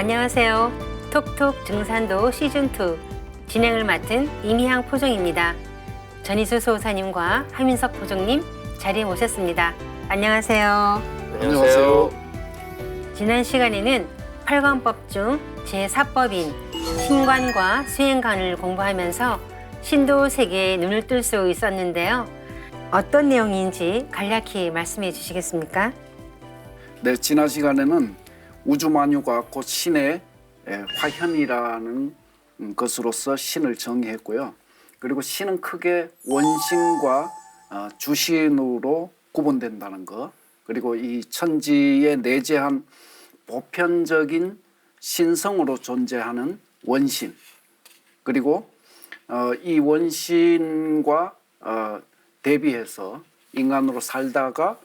안녕하세요. 톡톡 증산도 시즌2 진행을 맡은 임희향 포종입니다. 전희수 소사님과 하민석 포종님 자리에 모셨습니다. 안녕하세요. 안녕하세요. 지난 시간에는 8관법 중 제4법인 신관과 수행관을 공부하면서 신도 세계에 눈을 뜰 수 있었는데요. 어떤 내용인지 간략히 말씀해 주시겠습니까? 네, 지난 시간에는 우주만유가 곧 신의 화현이라는 것으로서 신을 정의했고요. 그리고 신은 크게 원신과 주신으로 구분된다는 것, 그리고 이 천지에 내재한 보편적인 신성으로 존재하는 원신, 그리고 이 원신과 대비해서 인간으로 살다가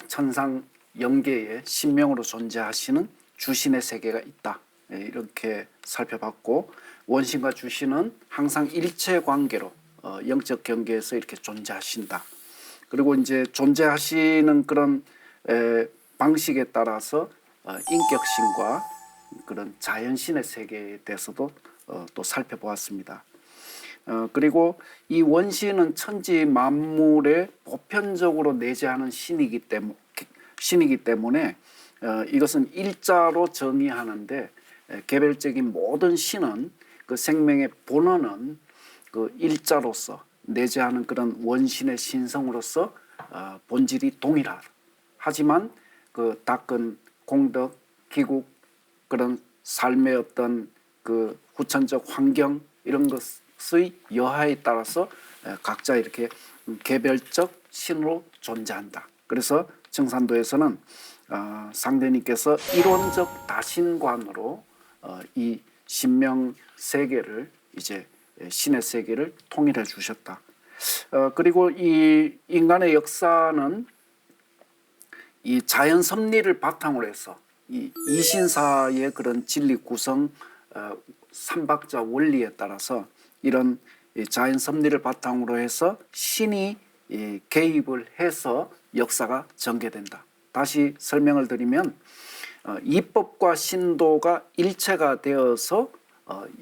천상 영계의 신명으로 존재하시는 주신의 세계가 있다, 이렇게 살펴봤고, 원신과 주신은 항상 일체 관계로 영적 경계에서 이렇게 존재하신다. 그리고 이제 존재하시는 그런 방식에 따라서 인격신과 그런 자연신의 세계에 대해서도 또 살펴보았습니다. 그리고 이 원신은 천지 만물에 보편적으로 내재하는 신이기 때문에 이것은 일자로 정의하는데, 개별적인 모든 신은 그 생명의 본원은 그 일자로서 내재하는 그런 원신의 신성으로서 본질이 동일하다. 하지만 그 닦은 공덕, 기국, 그런 삶의 어떤 그 후천적 환경 이런 것의 여하에 따라서 각자 이렇게 개별적 신으로 존재한다. 그래서 증산도에서는 상대님께서 이론적 다신관으로 이 신명 세계를, 이제 신의 세계를 통일해 주셨다. 그리고 이 인간의 역사는 이 자연 섭리를 바탕으로 해서 이 이신사의 그런 진리 구성, 삼박자 원리에 따라서 이런 자연 섭리를 바탕으로 해서 신이 개입을 해서 역사가 전개된다. 다시 설명을 드리면 이법과 신도가 일체가 되어서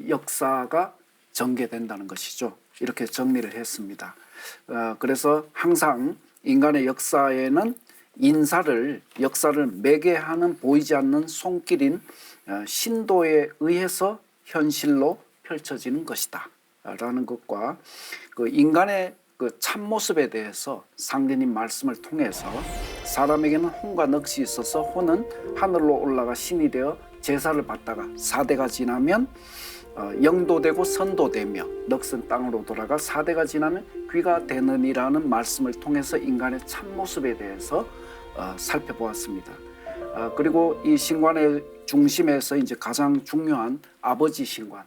역사가 전개된다는 것이죠. 이렇게 정리를 했습니다. 그래서 항상 인간의 역사에는 역사를 매개하는 보이지 않는 손길인 신도에 의해서 현실로 펼쳐지는 것이다 라는 것과, 그 인간의 그 참모습에 대해서 상대님 말씀을 통해서 사람에게는 혼과 넋이 있어서 혼은 하늘로 올라가 신이 되어 제사를 받다가 4대가 지나면 영도 되고 선도 되며 넋은 땅으로 돌아가 4대가 지나면 귀가 되느니라는 말씀을 통해서 인간의 참모습에 대해서 살펴보았습니다. 그리고 이 신관의 중심에서 이제 가장 중요한 아버지 신관,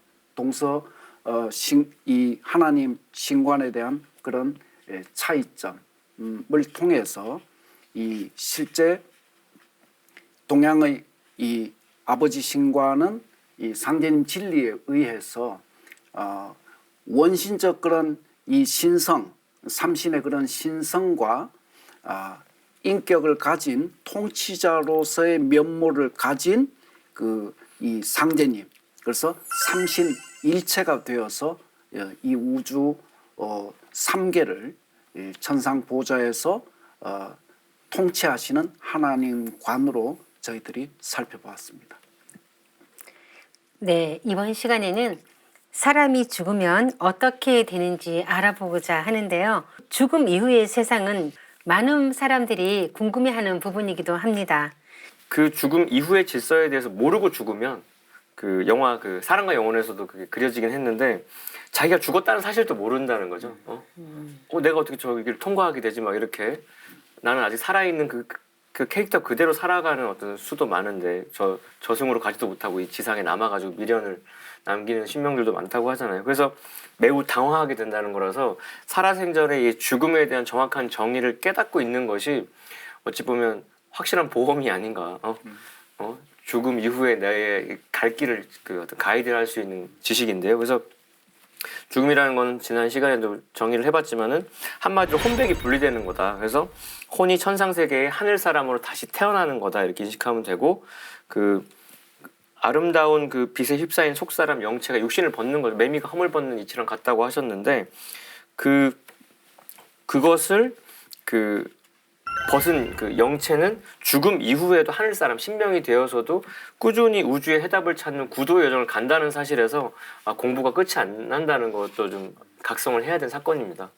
이 하나님 신관에 대한 그런 차이점을 통해서 이 실제 동양의 이 아버지 신관은 이 상제님 진리에 의해서 원신적 그런 이 신성, 삼신의 그런 신성과 인격을 가진 통치자로서의 면모를 가진 그 이 상제님, 그래서 삼신 일체가 되어서 이 우주 3계를 천상 보좌에서 통치하시는 하나님 관으로 저희들이 살펴보았습니다. 네, 이번 시간에는 사람이 죽으면 어떻게 되는지 알아보고자 하는데요. 죽음 이후의 세상은 많은 사람들이 궁금해하는 부분이기도 합니다. 그 죽음 이후의 질서에 대해서 모르고 죽으면, 그 영화 그 사랑과 영혼에서도 그게 그려지긴 했는데, 자기가 죽었다는 사실도 모른다는 거죠. 내가 어떻게 저 길을 통과하게 되지, 막 이렇게. 나는 아직 살아있는 그 캐릭터 그대로 살아가는 어떤 수도 많은데, 저승으로 가지도 못하고 이 지상에 남아가지고 미련을 남기는 신명들도 많다고 하잖아요. 그래서 매우 당황하게 된다는 거라서 살아생전의 이 죽음에 대한 정확한 정의를 깨닫고 있는 것이 어찌 보면 확실한 보험이 아닌가. 죽음 이후에 나의 갈 길을 그 어떤 가이드를 할 수 있는 지식인데요. 그래서 죽음이라는 건 지난 시간에도 정의를 해봤지만은 한마디로 혼백이 분리되는 거다. 그래서 혼이 천상세계의 하늘 사람으로 다시 태어나는 거다, 이렇게 인식하면 되고, 그 아름다운 그 빛에 휩싸인 속사람 영체가 육신을 벗는 것, 매미가 허물 벗는 이치랑 같다고 하셨는데 그것을 그 벗은 그 영체는 죽음 이후에도 하늘 사람 신명이 되어서도 꾸준히 우주의 해답을 찾는 구도의 여정을 간다는 사실에서 공부가 끝이 안 난다는 것도 좀 각성을 해야 되는 사건입니다.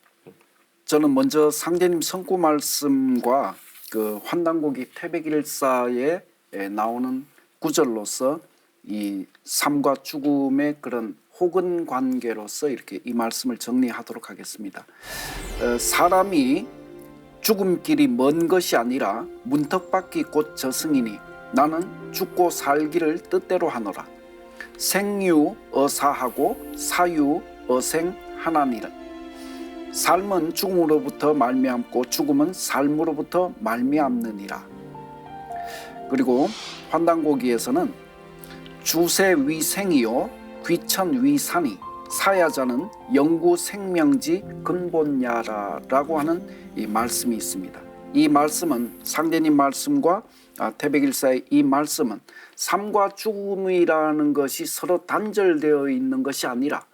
저는 먼저 상제님 선구 말씀과 그 환단고기 태백일사에 나오는 구절로서 이 삶과 죽음의 그런 혹은 관계로서 이렇게 이 말씀을 정리하도록 하겠습니다. 사람이 죽음길이 먼 것이 아니라 문턱밖이 곧 저승이니 나는 죽고 살기를 뜻대로 하노라. 생유어사하고 사유어생하나니라. 삶은 죽음으로부터 말미암고 죽음은 삶으로부터 말미암느니라. 그리고 환단고기에서는 주세위생이요 귀천위산이 사야자는 영구생명지 근본야라라고 하는 이 말씀이 있습니다. 이 말씀은 상제님 말씀과 태백일사의 이 말씀은 삶과 죽음이라는 것이 서로 단절되어 있는 것이 아니라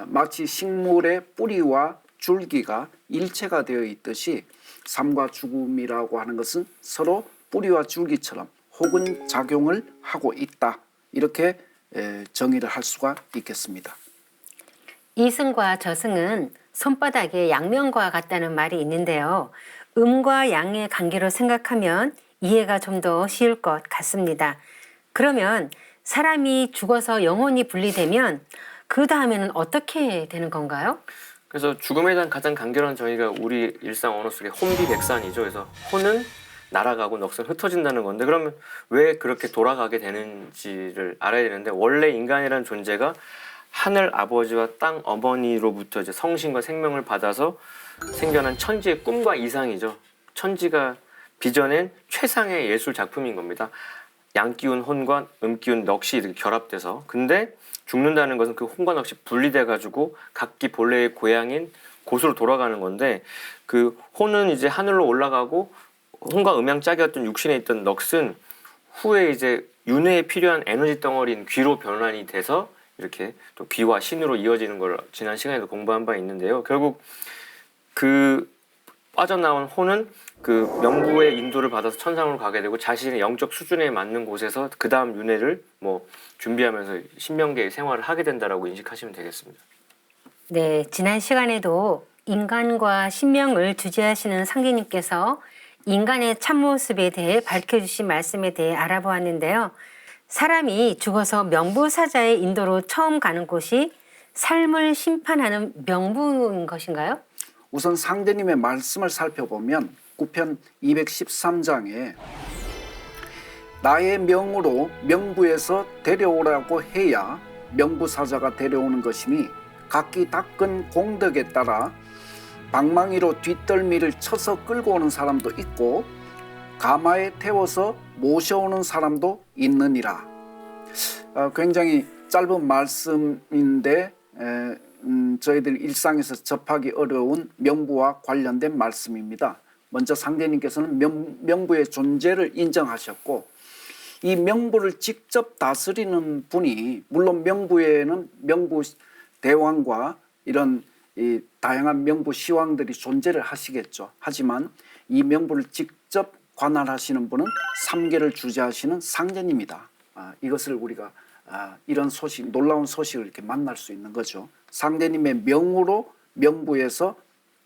마치 식물의 뿌리와 줄기가 일체가 되어 있듯이 삶과 죽음이라고 하는 것은 서로 뿌리와 줄기처럼 혹은 작용을 하고 있다. 이렇게 정의를 할 수가 있겠습니다. 이승과 저승은 손바닥의 양면과 같다는 말이 있는데요. 음과 양의 관계로 생각하면 이해가 좀 더 쉬울 것 같습니다. 그러면 사람이 죽어서 영혼이 분리되면 그 다음에는 어떻게 되는 건가요? 그래서 죽음에 대한 가장 간결한 정의가 우리 일상 언어 속에 혼비백산이죠. 그래서 혼은 날아가고 넋은 흩어진다는 건데 그러면 왜 그렇게 돌아가게 되는지를 알아야 되는데 원래 인간이라는 존재가 하늘 아버지와 땅 어머니로부터 이제 성신과 생명을 받아서 생겨난 천지의 꿈과 이상이죠. 천지가 빚어낸 최상의 예술 작품인 겁니다. 양기운 혼과 음기운 넋이 이렇게 결합돼서 근데 죽는다는 것은 그 혼과 넋이 분리돼 가지고 각기 본래의 고향인 곳으로 돌아가는 건데 그 혼은 이제 하늘로 올라가고 혼과 음양짝이었던 육신에 있던 넋은 후에 이제 윤회에 필요한 에너지 덩어리인 귀로 변환이 돼서 이렇게 또 귀와 신으로 이어지는 걸 지난 시간에도 공부한 바 있는데요. 결국 그 빠져나온 혼은 그 명부의 인도를 받아서 천상으로 가게 되고 자신의 영적 수준에 맞는 곳에서 그 다음 윤회를 뭐 준비하면서 신명계의 생활을 하게 된다라고 인식하시면 되겠습니다. 네, 지난 시간에도 인간과 신명을 주재하시는 상제님께서 인간의 참모습에 대해 밝혀주신 말씀에 대해 알아보았는데요. 사람이 죽어서 명부사자의 인도로 처음 가는 곳이 삶을 심판하는 명부인 것인가요? 우선 상제님의 말씀을 살펴보면 9편 213장에 나의 명으로 명부에서 데려오라고 해야 명부사자가 데려오는 것이니 각기 닦은 공덕에 따라 방망이로 뒷덜미를 쳐서 끌고 오는 사람도 있고 가마에 태워서 모셔오는 사람도 있느니라. 굉장히 짧은 말씀인데 저희들 일상에서 접하기 어려운 명부와 관련된 말씀입니다. 먼저 상제님께서는 명부의 존재를 인정하셨고 이 명부를 직접 다스리는 분이 물론 명부에는 명부 대왕과 이런 이 다양한 명부 시왕들이 존재를 하시겠죠. 하지만 이 명부를 직접 관할하시는 분은 삼계를 주재하시는 상제님이다. 이것을 우리가 이런 소식, 놀라운 소식을 이렇게 만날 수 있는 거죠. 상제님의 명으로 명부에서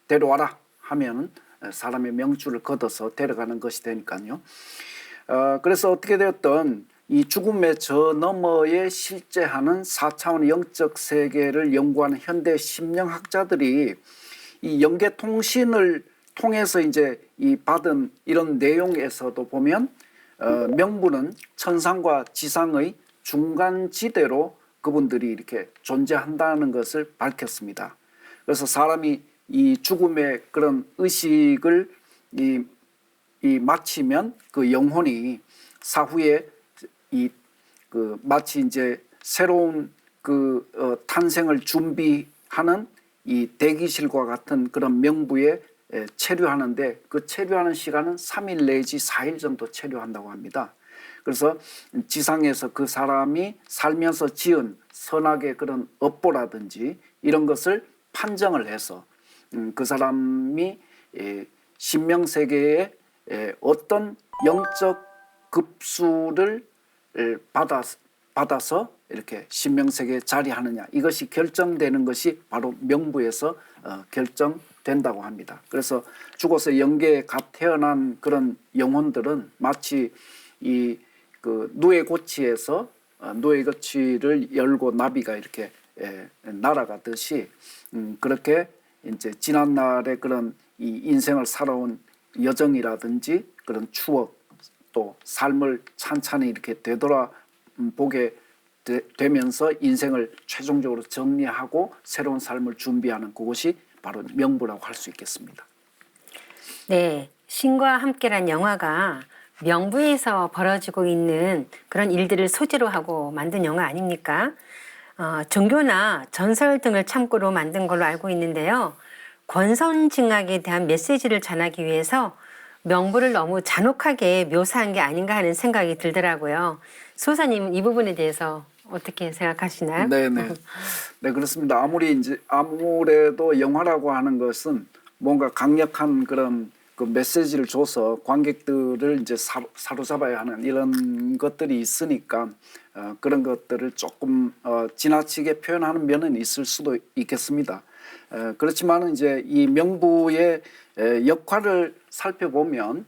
데려와라 하면은 사람의 명줄을 걷어서 데려가는 것이 되니까요. 그래서 어떻게 되었던 이 죽음의 저 너머에 실제하는 4차원의 영적 세계를 연구하는 현대 심령학자들이 이 영계 통신을 통해서 이제 이 받은 이런 내용에서도 보면 명부는 천상과 지상의 중간 지대로 그분들이 이렇게 존재한다는 것을 밝혔습니다. 그래서 사람이 이 죽음의 그런 의식을 마치면 그 영혼이 사후에 마치 이제 새로운 탄생을 준비하는 이 대기실과 같은 그런 명부에 체류하는데 그 체류하는 시간은 3일 내지 4일 정도 체류한다고 합니다. 그래서 지상에서 그 사람이 살면서 지은 선악의 그런 업보라든지 이런 것을 판정을 해서 그 사람이 신명세계에 어떤 영적 급수를 받아서 이렇게 신명세계에 자리하느냐, 이것이 결정되는 것이 바로 명부에서 결정된다고 합니다. 그래서 죽어서 영계에 갓 태어난 그런 영혼들은 마치 이 그 누에 고치에서 누에 고치를 열고 나비가 이렇게 날아가듯이 그렇게 이제 지난날의 그런 이 인생을 살아온 여정이라든지 그런 추억, 또 삶을 찬찬히 이렇게 되돌아보게 되면서 인생을 최종적으로 정리하고 새로운 삶을 준비하는 그것이 바로 명부라고 할 수 있겠습니다. 네, 신과 함께란 영화가 명부에서 벌어지고 있는 그런 일들을 소재로 하고 만든 영화 아닙니까? 종교나 전설 등을 참고로 만든 걸로 알고 있는데요. 권선징악에 대한 메시지를 전하기 위해서 명부를 너무 잔혹하게 묘사한 게 아닌가 하는 생각이 들더라고요. 소사님은 이 부분에 대해서 어떻게 생각하시나요? 네네. 네, 그렇습니다. 아무래도 영화라고 하는 것은 뭔가 강력한 그런 그 메시지를 줘서 관객들을 이제 사로잡아야 하는 이런 것들이 있으니까 그런 것들을 조금 지나치게 표현하는 면은 있을 수도 있겠습니다. 그렇지만 이제 이 명부의 역할을 살펴보면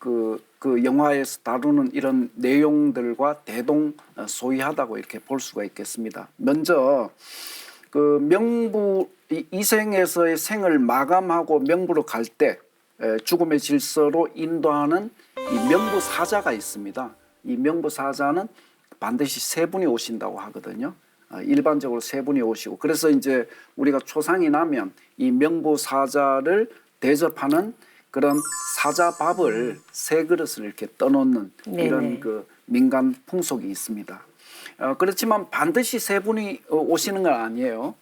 그 영화에서 다루는 이런 내용들과 대동소이하다고 이렇게 볼 수가 있겠습니다. 먼저 그 명부 이생에서의 생을 마감하고 명부로 갈 때 죽음의 질서로 인도하는 이 명부 사자가 있습니다. 이 명부 사자는 반드시 세 분이 오신다고 하거든요. 일반적으로 세 분이 오시고, 그래서 이제 우리가 초상이 나면 이 명부 사자를 대접하는 그런 사자밥을 세 그릇을 이렇게 떠놓는 이런 그 민간 풍속이 있습니다. 그렇지만 반드시 세 분이 오시는 건 아니에요.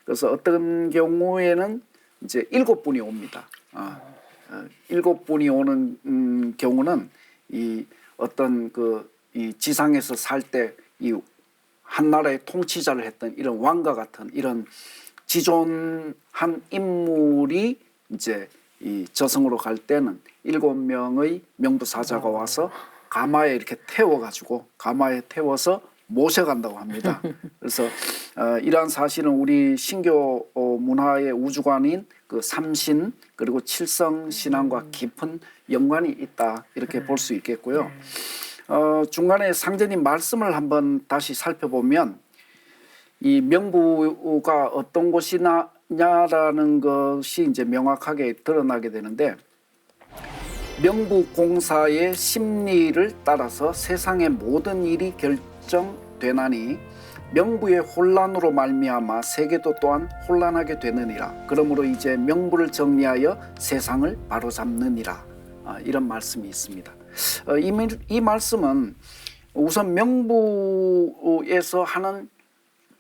그래서 어떤 경우에는 이제 7분이 옵니다. 7분이 오는 경우는 이 어떤 이 지상에서 살 때 이 한 나라의 통치자를 했던 이런 왕과 같은 이런 지존한 인물이 이제 이 저승으로 갈 때는 7명의 명부사자가 와서 가마에 이렇게 태워가지고 가마에 태워서 모셔간다고 합니다. 그래서 이러한 사실은 우리 신교 문화의 우주관인 그 삼신 그리고 칠성 신앙과 깊은 연관이 있다, 이렇게 볼 수 있겠고요. 중간에 상제님 말씀을 한번 다시 살펴보면 이 명부가 어떤 곳이냐라는 것이 이제 명확하게 드러나게 되는데, 명부공사의 심리를 따라서 세상의 모든 일이 결정되나니 명부의 혼란으로 말미암아 세계도 또한 혼란하게 되느니라. 그러므로 이제 명부를 정리하여 세상을 바로잡느니라. 이런 말씀이 있습니다. 이 말씀은 우선 명부에서 하는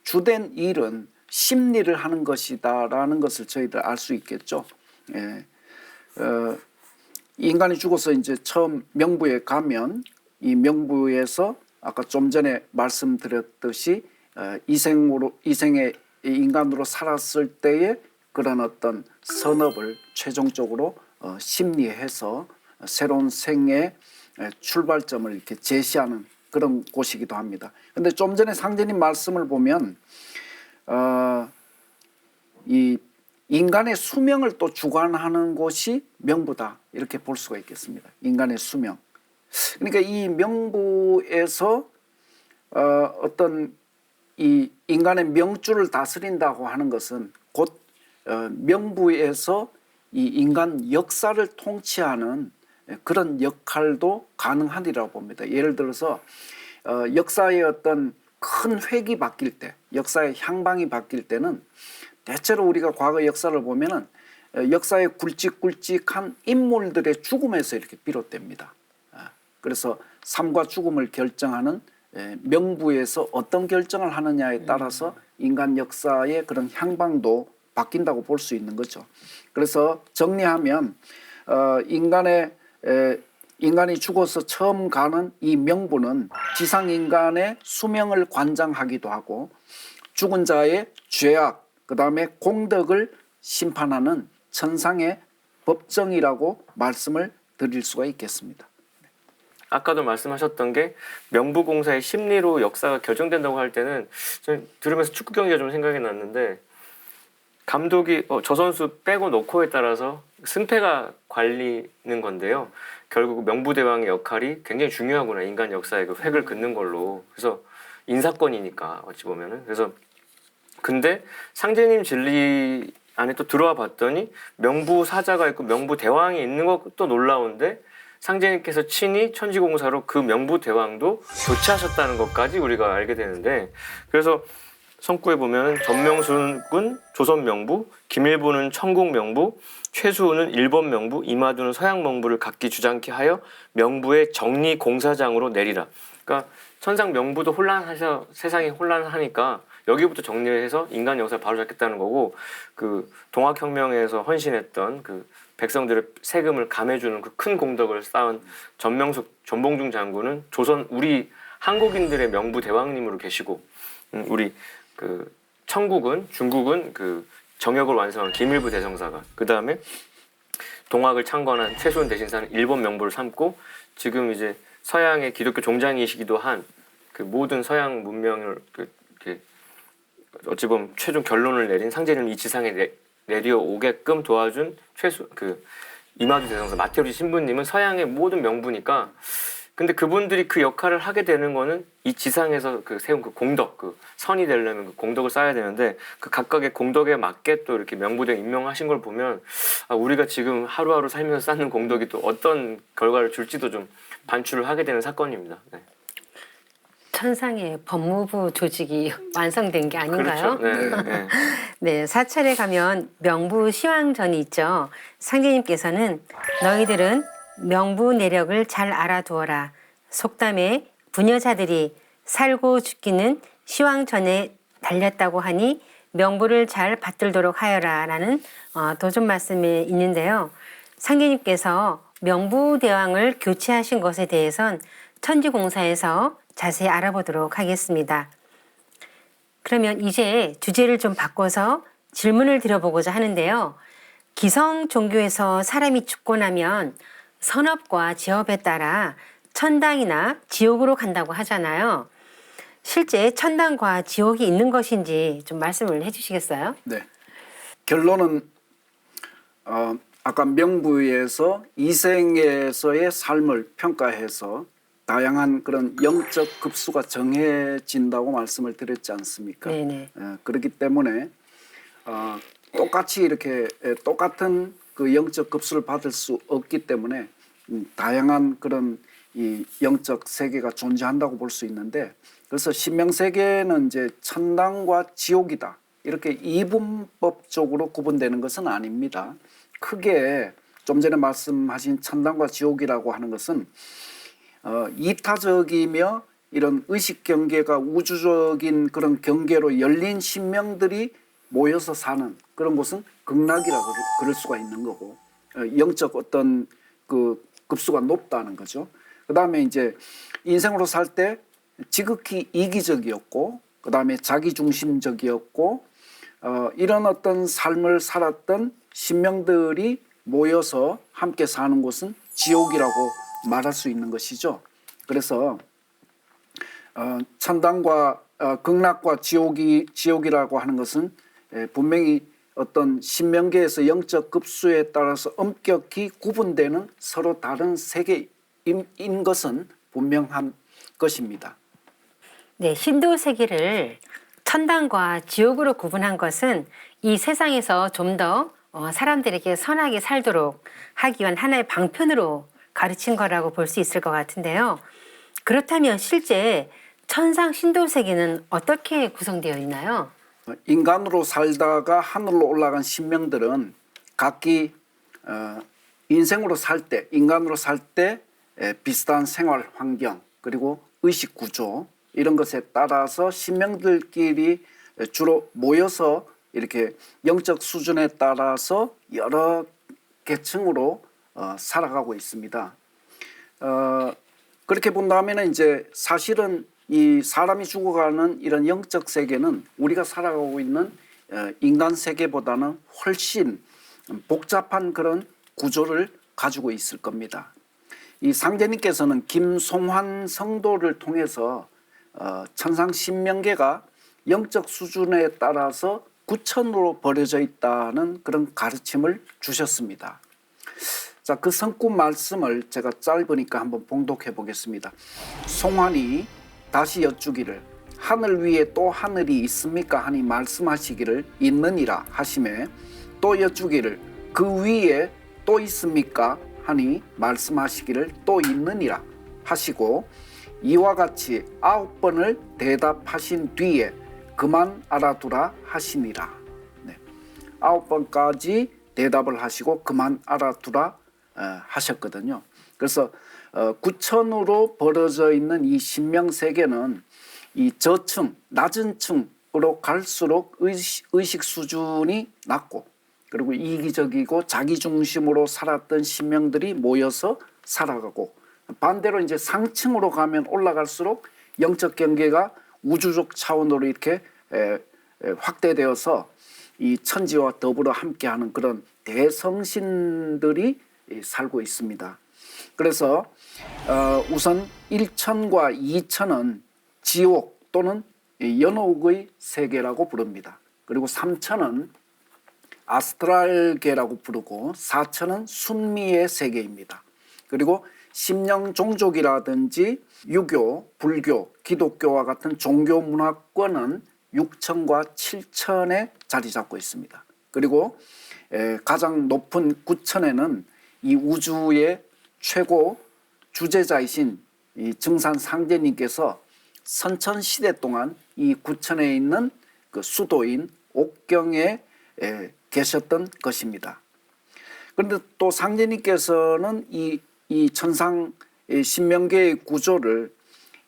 주된 일은 심리를 하는 것이다라는 것을 저희들 알 수 있겠죠. 인간이 죽어서 이제 처음 명부에 가면 이 명부에서 아까 좀 전에 말씀드렸듯이 이생의 인간으로 살았을 때의 그런 어떤 선업을 최종적으로 심리해서 새로운 생의 출발점을 이렇게 제시하는 그런 곳이기도 합니다. 그런데 좀 전에 상제님 말씀을 보면 이 인간의 수명을 또 주관하는 곳이 명부다, 이렇게 볼 수가 있겠습니다. 인간의 수명. 그러니까 이 명부에서 어떤 이 인간의 명주를 다스린다고 하는 것은 곧 명부에서 이 인간 역사를 통치하는 그런 역할도 가능하리라고 봅니다. 예를 들어서 역사의 어떤 큰 획이 바뀔 때, 역사의 향방이 바뀔 때는 대체로 우리가 과거 역사를 보면은 역사의 굵직굵직한 인물들의 죽음에서 이렇게 비롯됩니다. 그래서 삶과 죽음을 결정하는 명부에서 어떤 결정을 하느냐에 따라서 인간 역사의 그런 향방도 바뀐다고 볼 수 있는 거죠. 그래서 정리하면 인간의 인간이 죽어서 처음 가는 이 명부는 지상 인간의 수명을 관장하기도 하고 죽은 자의 죄악, 그다음에 공덕을 심판하는 천상의 법정이라고 말씀을 드릴 수가 있겠습니다. 아까도 말씀하셨던 게 명부공사의 심리로 역사가 결정된다고 할 때는 저는 들으면서 축구 경기가 좀 생각이 났는데 감독이 저 선수 빼고 놓고에 따라서 승패가 갈리는 건데요. 결국 명부대왕의 역할이 굉장히 중요하구나. 인간 역사의 그 획을 긋는 걸로. 그래서 인사권이니까 어찌 보면은. 그래서 근데 상제님 진리 안에 또 들어와 봤더니 명부사자가 있고 명부대왕이 있는 것도 놀라운데 상제님께서 친히 천지공사로 그 명부대왕도 교체하셨다는 것까지 우리가 알게 되는데 그래서 성구에 보면 전명순은 조선명부, 김일부는 청국명부, 최수우는 일본명부, 이마두는 서양명부를 각기 주장케 하여 명부의 정리공사장으로 내리라. 그러니까 천상 명부도 혼란해서 세상이 혼란하니까 여기부터 정리를 해서 인간 역사를 바로잡겠다는 거고 그 동학혁명에서 헌신했던 그 백성들의 세금을 감해주는 그 큰 공덕을 쌓은 전명숙 전봉중 장군은 조선 우리 한국인들의 명부 대왕님으로 계시고 우리 그 청국은 중국은 그 정역을 완성한 김일부 대성사가 그 다음에 동학을 창건한 최수은 대신사는 일본 명부를 삼고 지금 이제 서양의 기독교 종장이시기도 한 그 모든 서양 문명을 어찌 보면 최종 결론을 내린 상제님 이 지상에 내려오게끔 도와준 이마두 대성사 마테오리 신부님은 서양의 모든 명부니까 근데 그분들이 그 역할을 하게 되는 거는 이 지상에서 그 세운 그 공덕, 그 선이 되려면 그 공덕을 쌓아야 되는데 그 각각의 공덕에 맞게 또 이렇게 명부대 임명하신 걸 보면 우리가 지금 하루하루 살면서 쌓는 공덕이 또 어떤 결과를 줄지도 좀 반추를 하게 되는 사건입니다. 네. 천상의 법무부 조직이 완성된 게 아닌가요? 그렇죠. 네. 네, 사찰에 가면 명부 시황전이 있죠. 상제님께서는 너희들은 명부 내력을 잘 알아두어라. 속담에 부녀자들이 살고 죽기는 시황전에 달렸다고 하니 명부를 잘 받들도록 하여라 라는 도전 말씀이 있는데요. 상제님께서 명부대왕을 교체하신 것에 대해선 천지공사에서 자세히 알아보도록 하겠습니다. 그러면 이제 주제를 좀 바꿔서 질문을 드려보고자 하는데요. 기성 종교에서 사람이 죽고 나면 선업과 지업에 따라 천당이나 지옥으로 간다고 하잖아요. 실제 천당과 지옥이 있는 것인지 좀 말씀을 해주시겠어요? 네. 결론은 아까 명부에서 이생에서의 삶을 평가해서 다양한 그런 영적 급수가 정해진다고 말씀을 드렸지 않습니까? 네네. 그렇기 때문에 똑같이 이렇게 똑같은 그 영적 급수를 받을 수 없기 때문에 다양한 그런 이 영적 세계가 존재한다고 볼 수 있는데 그래서 신명세계는 이제 천당과 지옥이다 이렇게 이분법적으로 구분되는 것은 아닙니다. 크게 좀 전에 말씀하신 천당과 지옥이라고 하는 것은 이타적이며 이런 의식 경계가 우주적인 그런 경계로 열린 신명들이 모여서 사는 그런 곳은 극락이라고 그럴 수가 있는 거고 영적 어떤 그 급수가 높다는 거죠. 그다음에 이제 인생으로 살 때 지극히 이기적이었고 그다음에 자기중심적이었고 이런 어떤 삶을 살았던 신명들이 모여서 함께 사는 곳은 지옥이라고 말할 수 있는 것이죠. 그래서 천당과 극락과 지옥이라고 하는 것은 분명히 어떤 신명계에서 영적 급수에 따라서 엄격히 구분되는 서로 다른 세계인 것은 분명한 것입니다. 네, 신도 세계를 천당과 지옥으로 구분한 것은 이 세상에서 좀 더 사람들에게 선하게 살도록 하기 위한 하나의 방편으로 가르친 거라고 볼 수 있을 것 같은데요. 그렇다면 실제 천상 신도 세계는 어떻게 구성되어 있나요? 인간으로 살다가 하늘로 올라간 신명들은 각기 인생으로 살 때, 인간으로 살 때 비슷한 생활 환경 그리고 의식 구조 이런 것에 따라서 신명들끼리 주로 모여서 이렇게 영적 수준에 따라서 여러 계층으로 살아가고 있습니다. 그렇게 본다면 이제 사실은 이 사람이 죽어가는 이런 영적 세계는 우리가 살아가고 있는 인간 세계보다는 훨씬 복잡한 그런 구조를 가지고 있을 겁니다. 이 상제님께서는 김송환 성도를 통해서 천상 신명계가 영적 수준에 따라서 구천으로 버려져 있다는 그런 가르침을 주셨습니다. 자, 그 성구 말씀을 제가 짧으니까 한번 봉독해 보겠습니다. 송환이 다시 여쭈기를 하늘 위에 또 하늘이 있습니까 하니 말씀하시기를 있느니라 하시매 또 여쭈기를 그 위에 또 있습니까 하니 말씀하시기를 또 있느니라 하시고 이와 같이 9번을 대답하신 뒤에 그만 알아두라 하시니라. 네. 9번까지 대답을 하시고 그만 알아두라 하셨거든요. 그래서 구천으로 벌어져 있는 이 신명세계는 이 저층, 낮은 층으로 갈수록 의식 수준이 낮고 그리고 이기적이고 자기중심으로 살았던 신명들이 모여서 살아가고 반대로 이제 상층으로 가면 올라갈수록 영적 경계가 우주적 차원으로 이렇게 확대되어서 이 천지와 더불어 함께하는 그런 대성신들이 살고 있습니다. 그래서 우선 1천과 2천은 지옥 또는 연옥의 세계라고 부릅니다. 그리고 3천은 아스트랄계라고 부르고 4천은 순미의 세계입니다. 그리고 심령 종족이라든지 유교, 불교, 기독교와 같은 종교 문화권은 6천과 7천에 자리 잡고 있습니다. 그리고 가장 높은 9천에는 이 우주의 최고 주재자이신 이 증산 상제님께서 선천시대 동안 이 9천에 있는 그 수도인 옥경에 계셨던 것입니다. 그런데 또 상제님께서는 이 천상 신명계의 구조를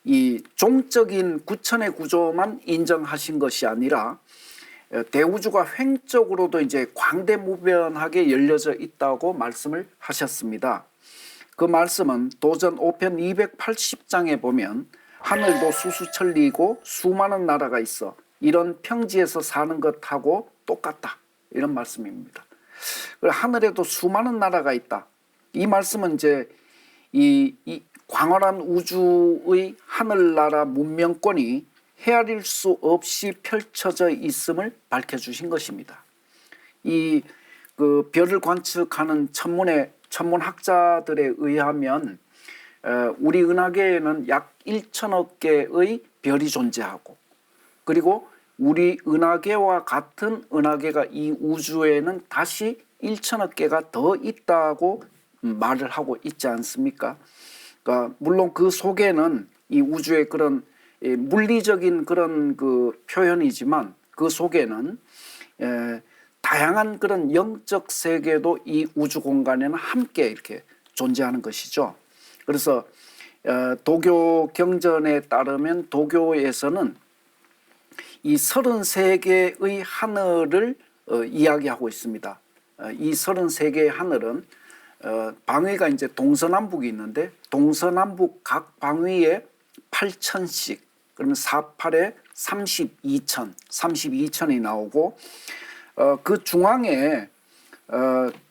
이 종적인 9천의 구조만 인정하신 것이 아니라 대우주가 횡적으로도 이제 광대무변하게 열려져 있다고 말씀을 하셨습니다. 그 말씀은 도전 5편 280장에 보면 하늘도 수수천리이고 수많은 나라가 있어 이런 평지에서 사는 것하고 똑같다 이런 말씀입니다. 하늘에도 수많은 나라가 있다. 이 말씀은 이제 이 광활한 우주의 하늘나라 문명권이 헤아릴 수 없이 펼쳐져 있음을 밝혀주신 것입니다. 이 그 별을 관측하는 천문학자들에 의하면 우리 은하계에는 약 1천억 개의 별이 존재하고 그리고 우리 은하계와 같은 은하계가 이 우주에는 다시 1천억 개가 더 있다고 말을 하고 있지 않습니까? 그러니까 물론 그 속에는 이 우주의 그런 물리적인 그런 그 표현이지만 그 속에는 다양한 그런 영적 세계도 이 우주 공간에는 함께 이렇게 존재하는 것이죠. 그래서 도교 경전에 따르면 도교에서는 이 33개의 하늘을 이야기하고 있습니다. 이 33개의 하늘은 방위가 이제 동서남북이 있는데 동서남북 각 방위에 8천씩 그러면 48에 32천이 나오고 그 중앙에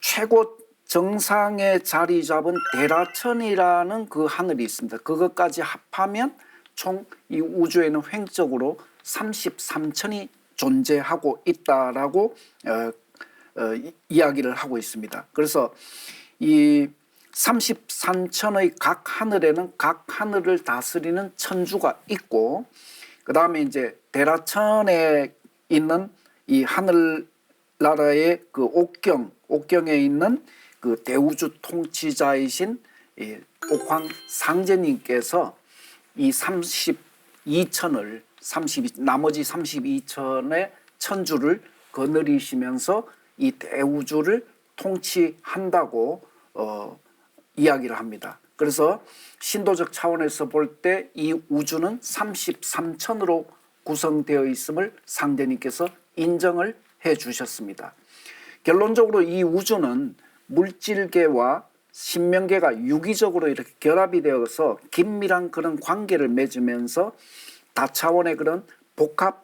최고 정상에 자리 잡은 대라천이라는 그 하늘이 있습니다. 그것까지 합하면 총 이 우주에는 횡적으로 33천이 존재하고 있다라고 이야기를 하고 있습니다. 그래서 이 33천의 각 하늘에는 각 하늘을 다스리는 천주가 있고 그 다음에 이제 대라천에 있는 이 하늘나라의 그 옥경에 있는 그 대우주 통치자이신 이 옥황 상제님께서 이 32천을 나머지 32천의 천주를 거느리시면서 이 대우주를 통치한다고 이야기를 합니다. 그래서 신도적 차원에서 볼 때 이 우주는 33천으로 구성되어 있음을 상대님께서 인정을 해 주셨습니다. 결론적으로 이 우주는 물질계와 신명계가 유기적으로 이렇게 결합이 되어서 긴밀한 그런 관계를 맺으면서 다차원의 그런 복합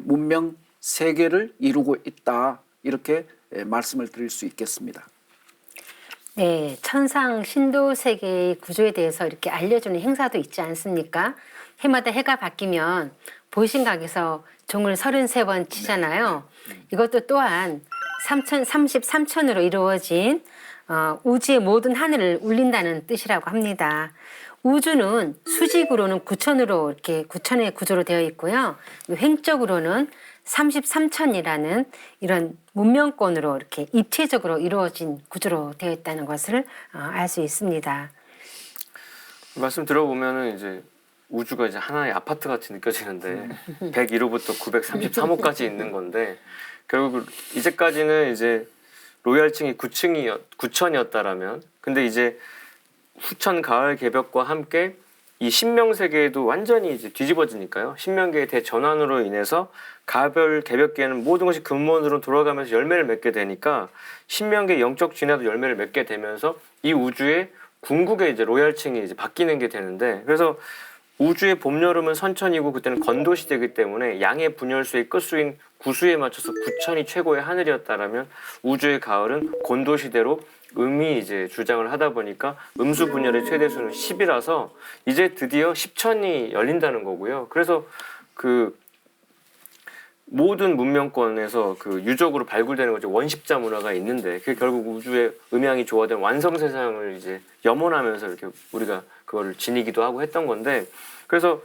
문명 세계를 이루고 있다. 이렇게 말씀을 드릴 수 있겠습니다. 네, 천상 신도 세계의 구조에 대해서 이렇게 알려주는 행사도 있지 않습니까? 해마다 해가 바뀌면 보신각에서 종을 33번 치잖아요. 이것도 또한 33천으로 이루어진 우주의 모든 하늘을 울린다는 뜻이라고 합니다. 우주는 수직으로는 9천으로 이렇게 9천의 구조로 되어 있고요. 횡적으로는 33천이라는 이런 문명권으로 이렇게 입체적으로 이루어진 구조로 되어 있다는 것을 알 수 있습니다. 말씀 들어보면은 이제 우주가 이제 하나의 아파트 같이 느껴지는데 101호부터 933호까지 있는 건데 결국 이제까지는 이제 로얄층이 9천이었다라면 근데 이제 후천 가을 개벽과 함께 이 신명세계도 완전히 이제 뒤집어지니까요. 신명계의 대전환으로 인해서 가을 개벽계는 모든 것이 근본으로 돌아가면서 열매를 맺게 되니까 신명계 영적 진화도 열매를 맺게 되면서 이 우주의 궁극의 이제 로얄층이 이제 바뀌는 게 되는데 그래서 우주의 봄, 여름은 선천이고 그때는 건도 시대이기 때문에 양의 분열수의 끝수인 구수에 맞춰서 구천이 최고의 하늘이었다라면 우주의 가을은 곤도 시대로 음이 이제 주장을 하다 보니까 음수 분열의 최대수는 10이라서 이제 드디어 10천이 열린다는 거고요. 그래서 그 모든 문명권에서 그 유적으로 발굴되는 거죠. 원십자 문화가 있는데 그게 결국 우주의 음양이 조화된 완성 세상을 이제 염원하면서 이렇게 우리가 그거를 지니기도 하고 했던 건데 그래서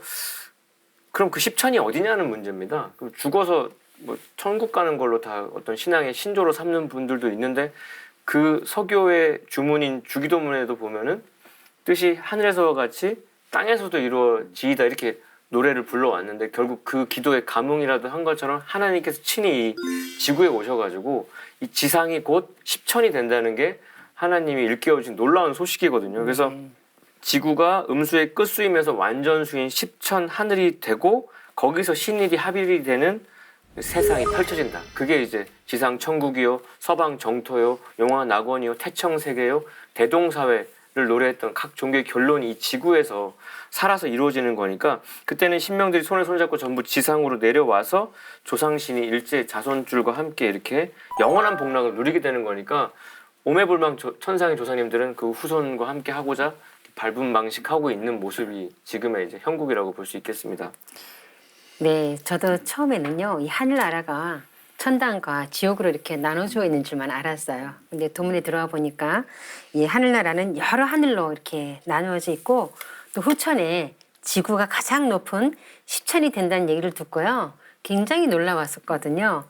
그럼 그 10천이 어디냐는 문제입니다. 그럼 죽어서 뭐 천국 가는 걸로 다 어떤 신앙의 신조로 삼는 분들도 있는데 그 서교의 주문인 주기도문에도 보면은 뜻이 하늘에서와 같이 땅에서도 이루어지이다 이렇게 노래를 불러왔는데 결국 그 기도의 감흥이라도 한 것처럼 하나님께서 친히 이 지구에 오셔가지고 이 지상이 곧 10천이 된다는 게 하나님이 일깨워주신 놀라운 소식이거든요. 그래서 지구가 음수의 끝수임에서 완전수인 10천 하늘이 되고 거기서 신일이 합일이 되는 세상이 펼쳐진다. 그게 이제 지상 천국이요, 서방 정토요, 용화 낙원이요, 태청 세계요, 대동사회를 노래했던 각 종교의 결론이 이 지구에서 살아서 이루어지는 거니까 그때는 신명들이 손을 손잡고 전부 지상으로 내려와서 조상신이 일제 자손줄과 함께 이렇게 영원한 복락을 누리게 되는 거니까 오매불망 천상의 조상님들은 그 후손과 함께 하고자 발분방식하고 있는 모습이 지금의 이제 형국이라고 볼 수 있겠습니다. 네, 저도 처음에는요, 이 하늘나라가 천당과 지옥으로 이렇게 나눠져 있는 줄만 알았어요. 근데 도문에 들어와 보니까 이 하늘나라는 여러 하늘로 이렇게 나누어져 있고 또 후천에 지구가 가장 높은 10천이 된다는 얘기를 듣고요. 굉장히 놀라웠었거든요.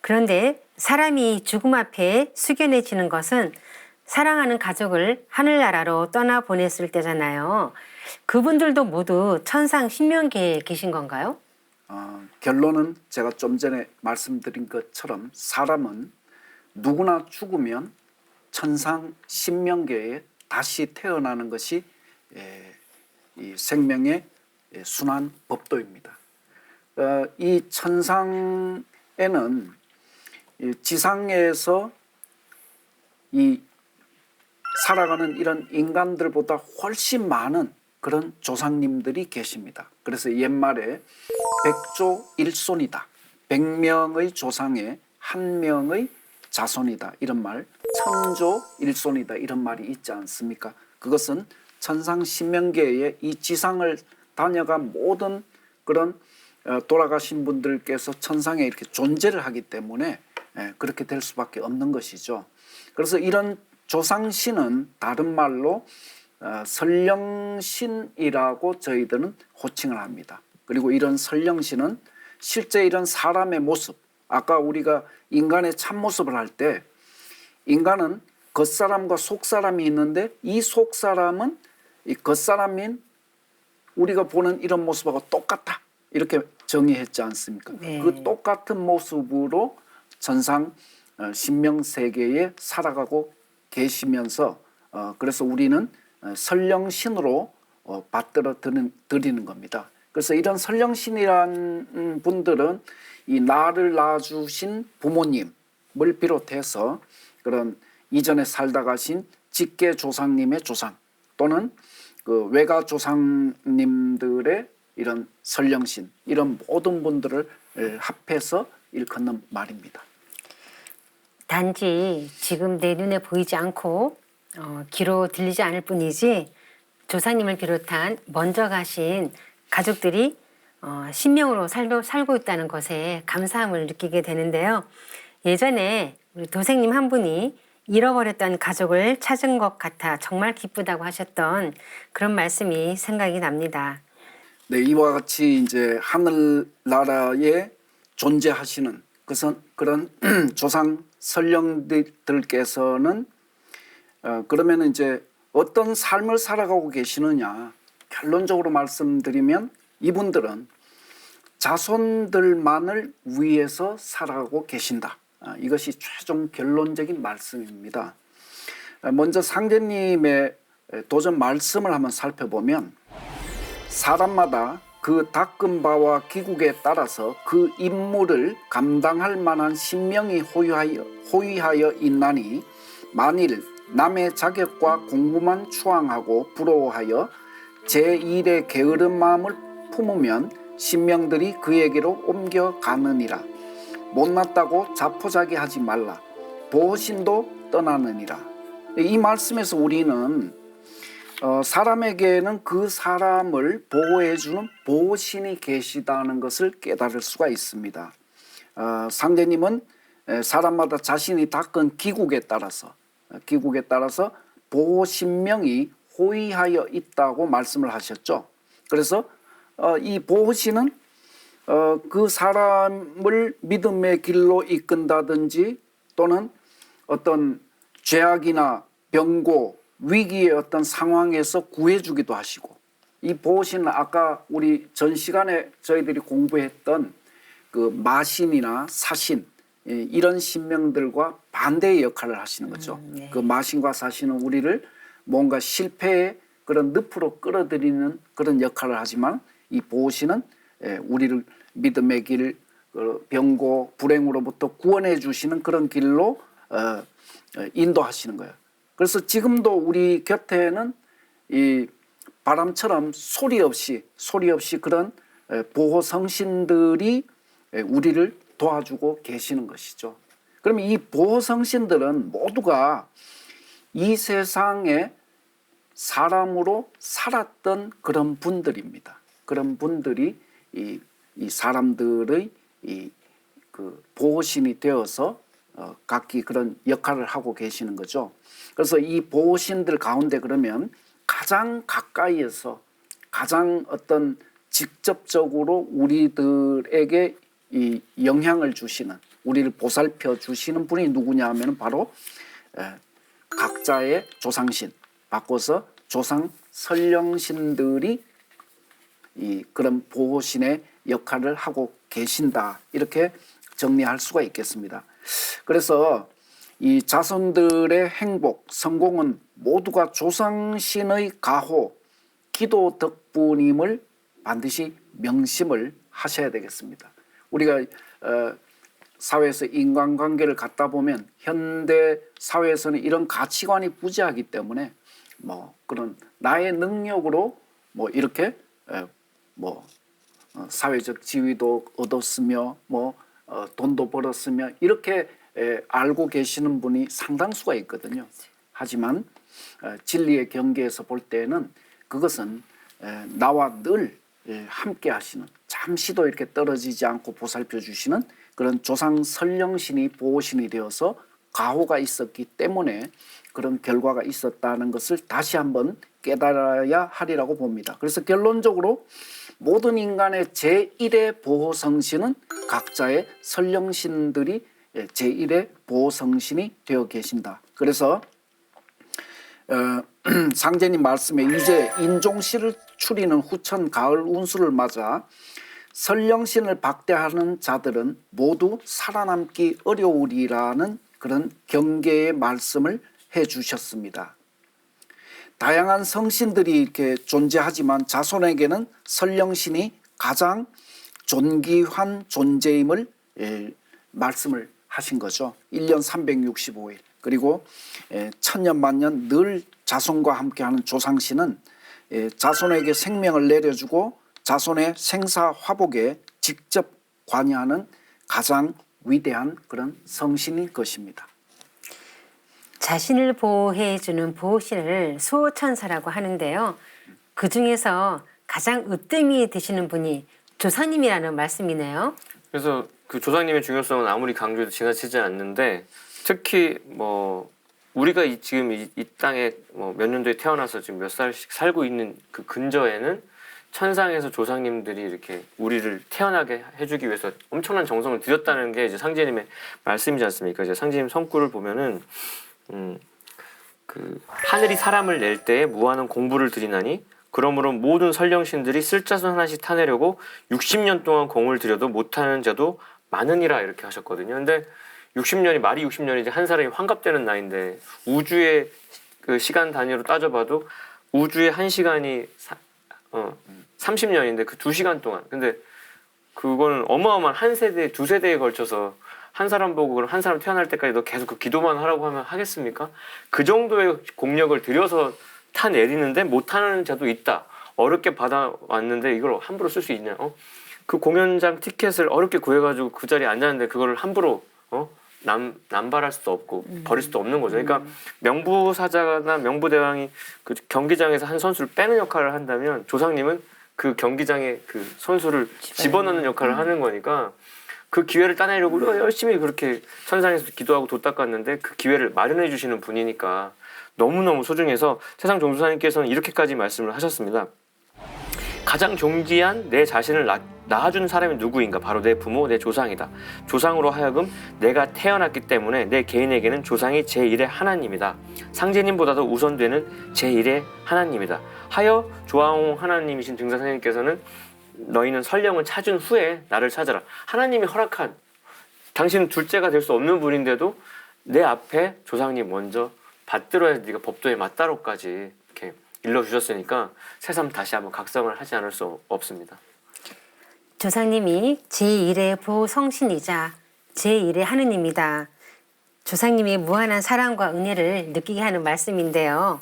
그런데 사람이 죽음 앞에 숙연해지는 것은 사랑하는 가족을 하늘나라로 떠나보냈을 때잖아요. 그분들도 모두 천상 신명계에 계신 건가요? 결론은 제가 좀 전에 말씀드린 것처럼 사람은 누구나 죽으면 천상 신명계에 다시 태어나는 것이 이 생명의 순환 법도입니다. 이 천상에는 이 지상에서 이 살아가는 이런 인간들보다 훨씬 많은 그런 조상님들이 계십니다. 그래서 옛말에 백조 일손이다. 100명의 조상에 한 명의 자손이다. 이런 말, 천조 일손이다. 이런 말이 있지 않습니까? 그것은 천상 신명계의 이 지상을 다녀간 모든 그런 돌아가신 분들께서 천상에 이렇게 존재를 하기 때문에 그렇게 될 수밖에 없는 것이죠. 그래서 이런 조상신은 다른 말로 설령신이라고 저희들은 호칭을 합니다. 그리고 이런 설령신은 실제 이런 사람의 모습, 아까 우리가 인간의 참모습을 할 때 인간은 겉사람과 속사람이 있는데 이 속사람은 이 겉사람인 우리가 보는 이런 모습하고 똑같다. 이렇게 정의했지 않습니까? 네. 그 똑같은 모습으로 천상 신명세계에 살아가고 계시면서 그래서 우리는 설령신으로 받들어 드리는 겁니다. 그래서 이런 설령신이라는 분들은 이 나를 낳아주신 부모님을 비롯해서 그런 이전에 살다 가신 직계 조상님의 조상 또는 그 외가 조상님들의 이런 설령신 이런 모든 분들을 합해서 일컫는 말입니다. 단지 지금 내 눈에 보이지 않고 귀로 들리지 않을 뿐이지 조상님을 비롯한 먼저 가신 가족들이 신명으로 살고 있다는 것에 감사함을 느끼게 되는데요. 예전에 우리 도생님 한 분이 잃어버렸던 가족을 찾은 것 같아 정말 기쁘다고 하셨던 그런 말씀이 생각이 납니다. 네, 이와 같이 이제 하늘나라에 존재하시는 그런 조상 설령들께서는 그러면 이제 어떤 삶을 살아가고 계시느냐 결론적으로 말씀드리면 이분들은 자손들만을 위해서 살아가고 계신다. 이것이 최종 결론적인 말씀입니다. 먼저 상제님의 도전 말씀을 한번 살펴보면 사람마다 그 닦은 바와 기국에 따라서 그 임무를 감당할 만한 신명이 호위하여 있나니 만일 남의 자격과 공부만 추앙하고 부러워하여 제1의 게으른 마음을 품으면 신명들이 그에게로 옮겨가느니라. 못났다고 자포자기하지 말라. 보호신도 떠나느니라. 이 말씀에서 우리는 사람에게는 그 사람을 보호해주는 보호신이 계시다는 것을 깨달을 수가 있습니다. 상제님은 사람마다 자신이 닦은 기국에 따라서 보호신명이 호위하여 있다고 말씀을 하셨죠. 그래서 이 보호신은 그 사람을 믿음의 길로 이끈다든지 또는 어떤 죄악이나 병고 위기의 어떤 상황에서 구해주기도 하시고 이 보호신은 아까 우리 전 시간에 저희들이 공부했던 그 마신이나 사신 이런 신명들과 반대의 역할을 하시는 거죠. 네. 그 마신과 사신은 우리를 뭔가 실패의 그런 늪으로 끌어들이는 그런 역할을 하지만 이 보호신은 우리를 믿음의 길, 병고, 불행으로부터 구원해 주시는 그런 길로 인도하시는 거예요. 그래서 지금도 우리 곁에는 이 바람처럼 소리 없이 그런 보호 성신들이 우리를 도와주고 계시는 것이죠. 그러면 이 보호 성신들은 모두가 이 세상에 사람으로 살았던 그런 분들입니다. 그런 분들이 이 사람들의 그 보호신이 되어서 각기 그런 역할을 하고 계시는 거죠. 그래서 이 보호신들 가운데 그러면 가장 가까이에서 가장 어떤 직접적으로 우리들에게 이 영향을 주시는 우리를 보살펴 주시는 분이 누구냐 하면 바로 각자의 조상신 바꿔서 조상 설령신들이 이 그런 보호신의 역할을 하고 계신다 이렇게 정리할 수가 있겠습니다. 그래서 이 자손들의 행복, 성공은 모두가 조상신의 가호, 기도 덕분임을 반드시 명심을 하셔야 되겠습니다. 우리가 사회에서 인간관계를 갖다 보면 현대 사회에서는 이런 가치관이 부재하기 때문에 뭐 그런 나의 능력으로 뭐 이렇게 사회적 지위도 얻었으며 돈도 벌었으며 이렇게 알고 계시는 분이 상당수가 있거든요. 하지만 진리의 경계에서 볼 때는 그것은 나와 늘 함께 하시는 잠시도 이렇게 떨어지지 않고 보살펴 주시는 그런 조상 설령신이 보호신이 되어서 가호가 있었기 때문에 그런 결과가 있었다는 것을 다시 한번 깨달아야 하리라고 봅니다. 그래서 결론적으로 모든 인간의 제1의 보호성신은 각자의 설령신들이 제1의 보호성신이 되어 계신다. 그래서 상제님 말씀에 이제 인종시를 추리는 후천 가을 운수를 맞아 설령신을 박대하는 자들은 모두 살아남기 어려우리라는 그런 경계의 말씀을 해 주셨습니다. 다양한 성신들이 이렇게 존재하지만 자손에게는 설령신이 가장 존귀한 존재임을 말씀을 하신 거죠. 1년 365일. 그리고 천년만년 늘 자손과 함께하는 조상신은 자손에게 생명을 내려주고 자손의 생사화복에 직접 관여하는 가장 위대한 그런 성신인 것입니다. 자신을 보호해주는 보호신을 수호천사라고 하는데요. 그 중에서 가장 으뜸이 되시는 분이 조상님이라는 말씀이네요. 그래서 그 조상님의 중요성은 아무리 강조해도 지나치지 않는데 특히 뭐 우리가 지금 이 땅에 몇 년도에 태어나서 지금 몇 살씩 살고 있는 그 근저에는 천상에서 조상님들이 이렇게 우리를 태어나게 해주기 위해서 엄청난 정성을 들였다는 게 이제 상제님의 말씀이지 않습니까? 이제 상제님 성구를 보면은 그 하늘이 사람을 낼 때에 무한한 공부를 들이나니 그러므로 모든 선령신들이 쓸자손 하나씩 타내려고 60년 동안 공을 들여도 못하는 자도 많으니라 이렇게 하셨거든요. 근데 60년이 말이 60년이 이제 한 사람이 환갑되는 나이인데 우주의 그 시간 단위로 따져봐도 우주의 한 시간이 30년인데 그 2시간 동안 근데 그거는 어마어마한 한 세대 두 세대에 걸쳐서 한 사람 보고 그럼 한 사람 태어날 때까지 너 계속 그 기도만 하라고 하면 하겠습니까? 그 정도의 공력을 들여서 타내리는데 못하는 자도 있다. 어렵게 받아왔는데 이걸 함부로 쓸 수 있냐? 그 공연장 티켓을 어렵게 구해가지고 그 자리에 앉았는데 그걸 함부로 남발할 수도 없고 버릴 수도 없는 거죠. 그러니까 명부사자나 명부대왕이 그 경기장에서 한 선수를 빼는 역할을 한다면 조상님은 그 경기장에 그 선수를 집어넣는 역할을 하는 거니까 그 기회를 따내려고 열심히 그렇게 천상에서 기도하고 도 닦았는데 그 기회를 마련해 주시는 분이니까 너무너무 소중해서 세상 종도사님께서는 이렇게까지 말씀을 하셨습니다. 가장 존귀한 내 자신을 낳아준 사람이 누구인가? 바로 내 부모, 내 조상이다. 조상으로 하여금 내가 태어났기 때문에 내 개인에게는 조상이 제1의 하나님이다. 상제님보다도 우선되는 제1의 하나님이다. 하여 조아홍 하나님이신 증사선생님께서는 너희는 설령을 찾은 후에 나를 찾아라. 하나님이 허락한 당신은 둘째가 될 수 없는 분인데도 내 앞에 조상님 먼저 받들어야 네가 법도에 맞다로까지 이렇게 일러주셨으니까 새삼 다시 한번 각성을 하지 않을 수 없습니다. 조상님이 제1의 보성신이자 제1의 하느님이다. 조상님이 무한한 사랑과 은혜를 느끼게 하는 말씀인데요.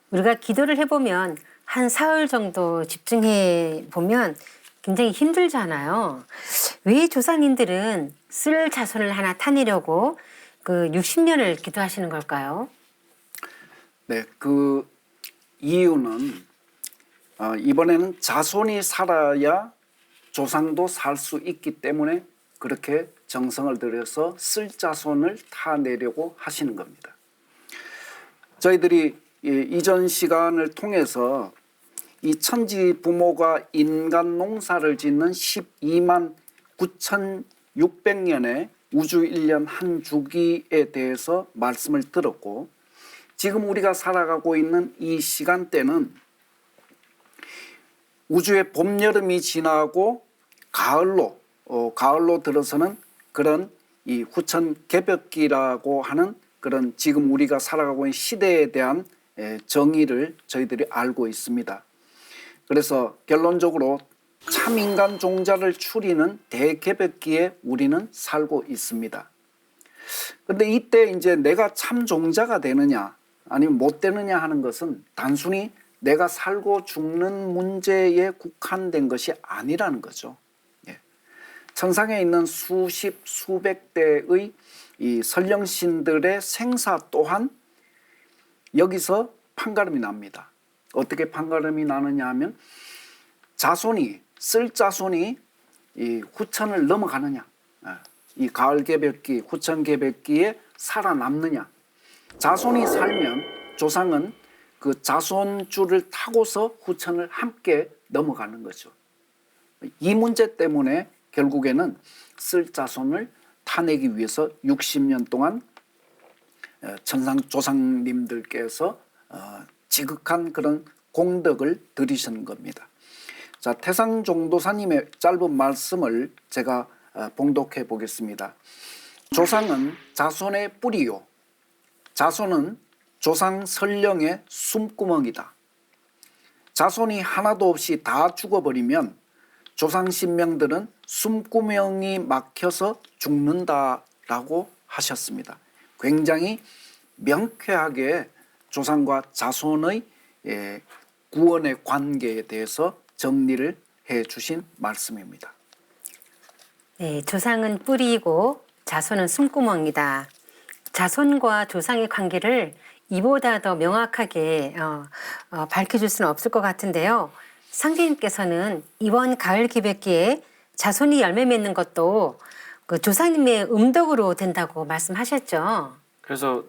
우리가 기도를 해보면 한 사흘 정도 집중해 보면 굉장히 힘들잖아요. 왜 조상님들은 쓸 자손을 하나 타내려고 그 60년을 기도하시는 걸까요? 네, 그 이유는 이번에는 자손이 살아야 조상도 살 수 있기 때문에 그렇게 정성을 들여서 쓸 자손을 타내려고 하시는 겁니다. 저희들이 이전 시간을 통해서 이 천지 부모가 인간 농사를 짓는 12만 9,600년의 우주 1년 한 주기에 대해서 말씀을 들었고 지금 우리가 살아가고 있는 이 시간대는 우주의 봄, 여름이 지나고 가을로 들어서는 그런 이 후천 개벽기라고 하는 그런 지금 우리가 살아가고 있는 시대에 대한 정의를 저희들이 알고 있습니다. 그래서 결론적으로 참인간 종자를 추리는 대개벽기에 우리는 살고 있습니다. 그런데 이때 이제 내가 참 종자가 되느냐 아니면 못 되느냐 하는 것은 단순히 내가 살고 죽는 문제에 국한된 것이 아니라는 거죠. 천상에 있는 수십 수백 대의 이 선령신들의 생사 또한 여기서 판가름이 납니다. 어떻게 판가름이 나느냐 하면 자손이 쓸 자손이 이 후천을 넘어가느냐, 이 가을 개벽기, 후천 개벽기에 살아남느냐. 자손이 살면 조상은 그 자손줄을 타고서 후천을 함께 넘어가는 거죠. 이 문제 때문에 결국에는 쓸 자손을 타내기 위해서 60년 동안 천상 조상님들께서 지극한 그런 공덕을 들이시는 겁니다. 자, 태상종도사님의 짧은 말씀을 제가 봉독해 보겠습니다. 조상은 자손의 뿌리요. 자손은 조상 설령의 숨구멍이다. 자손이 하나도 없이 다 죽어버리면 조상 신명들은 숨구멍이 막혀서 죽는다라고 하셨습니다. 굉장히 명쾌하게 조상과 자손의 구원의 관계에 대해서 정리를 해 주신 말씀입니다. 네, 조상은 뿌리이고 자손은 숨구멍이다. 자손과 조상의 관계를 이보다 더 명확하게 밝혀줄 수는 없을 것 같은데요. 상제님께서는 이번 가을 기백기에 자손이 열매 맺는 것도 그 조상님의 음덕으로 된다고 말씀하셨죠. 그래서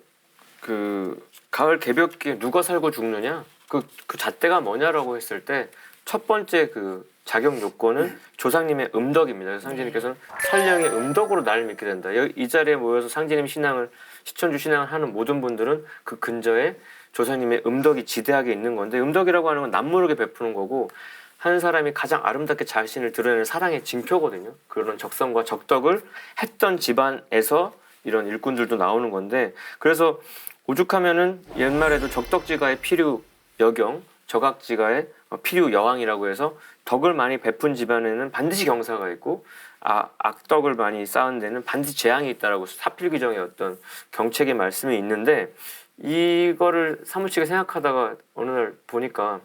그 가을 개벽기에 누가 살고 죽느냐 그 잣대가 뭐냐라고 했을 때 첫 번째 그 자격 요건은 조상님의 음덕입니다. 그래서 상제님께서는 설령의 음덕으로 나를 믿게 된다. 이 자리에 모여서 상제님 신앙을 시천주 신앙을 하는 모든 분들은 그 근저에 조상님의 음덕이 지대하게 있는 건데 음덕이라고 하는 건 남모르게 베푸는 거고 한 사람이 가장 아름답게 자신을 드러내는 사랑의 징표거든요. 그런 적성과 적덕을 했던 집안에서 이런 일꾼들도 나오는 건데 그래서 오죽하면은 옛말에도 적덕지가의 필유 여경, 적악지가의 필유 여왕이라고 해서 덕을 많이 베푼 집안에는 반드시 경사가 있고 악덕을 많이 쌓은 데는 반드시 재앙이 있다라고 사필귀정의 어떤 경책의 말씀이 있는데 이거를 사무치게 생각하다가 어느 날 보니까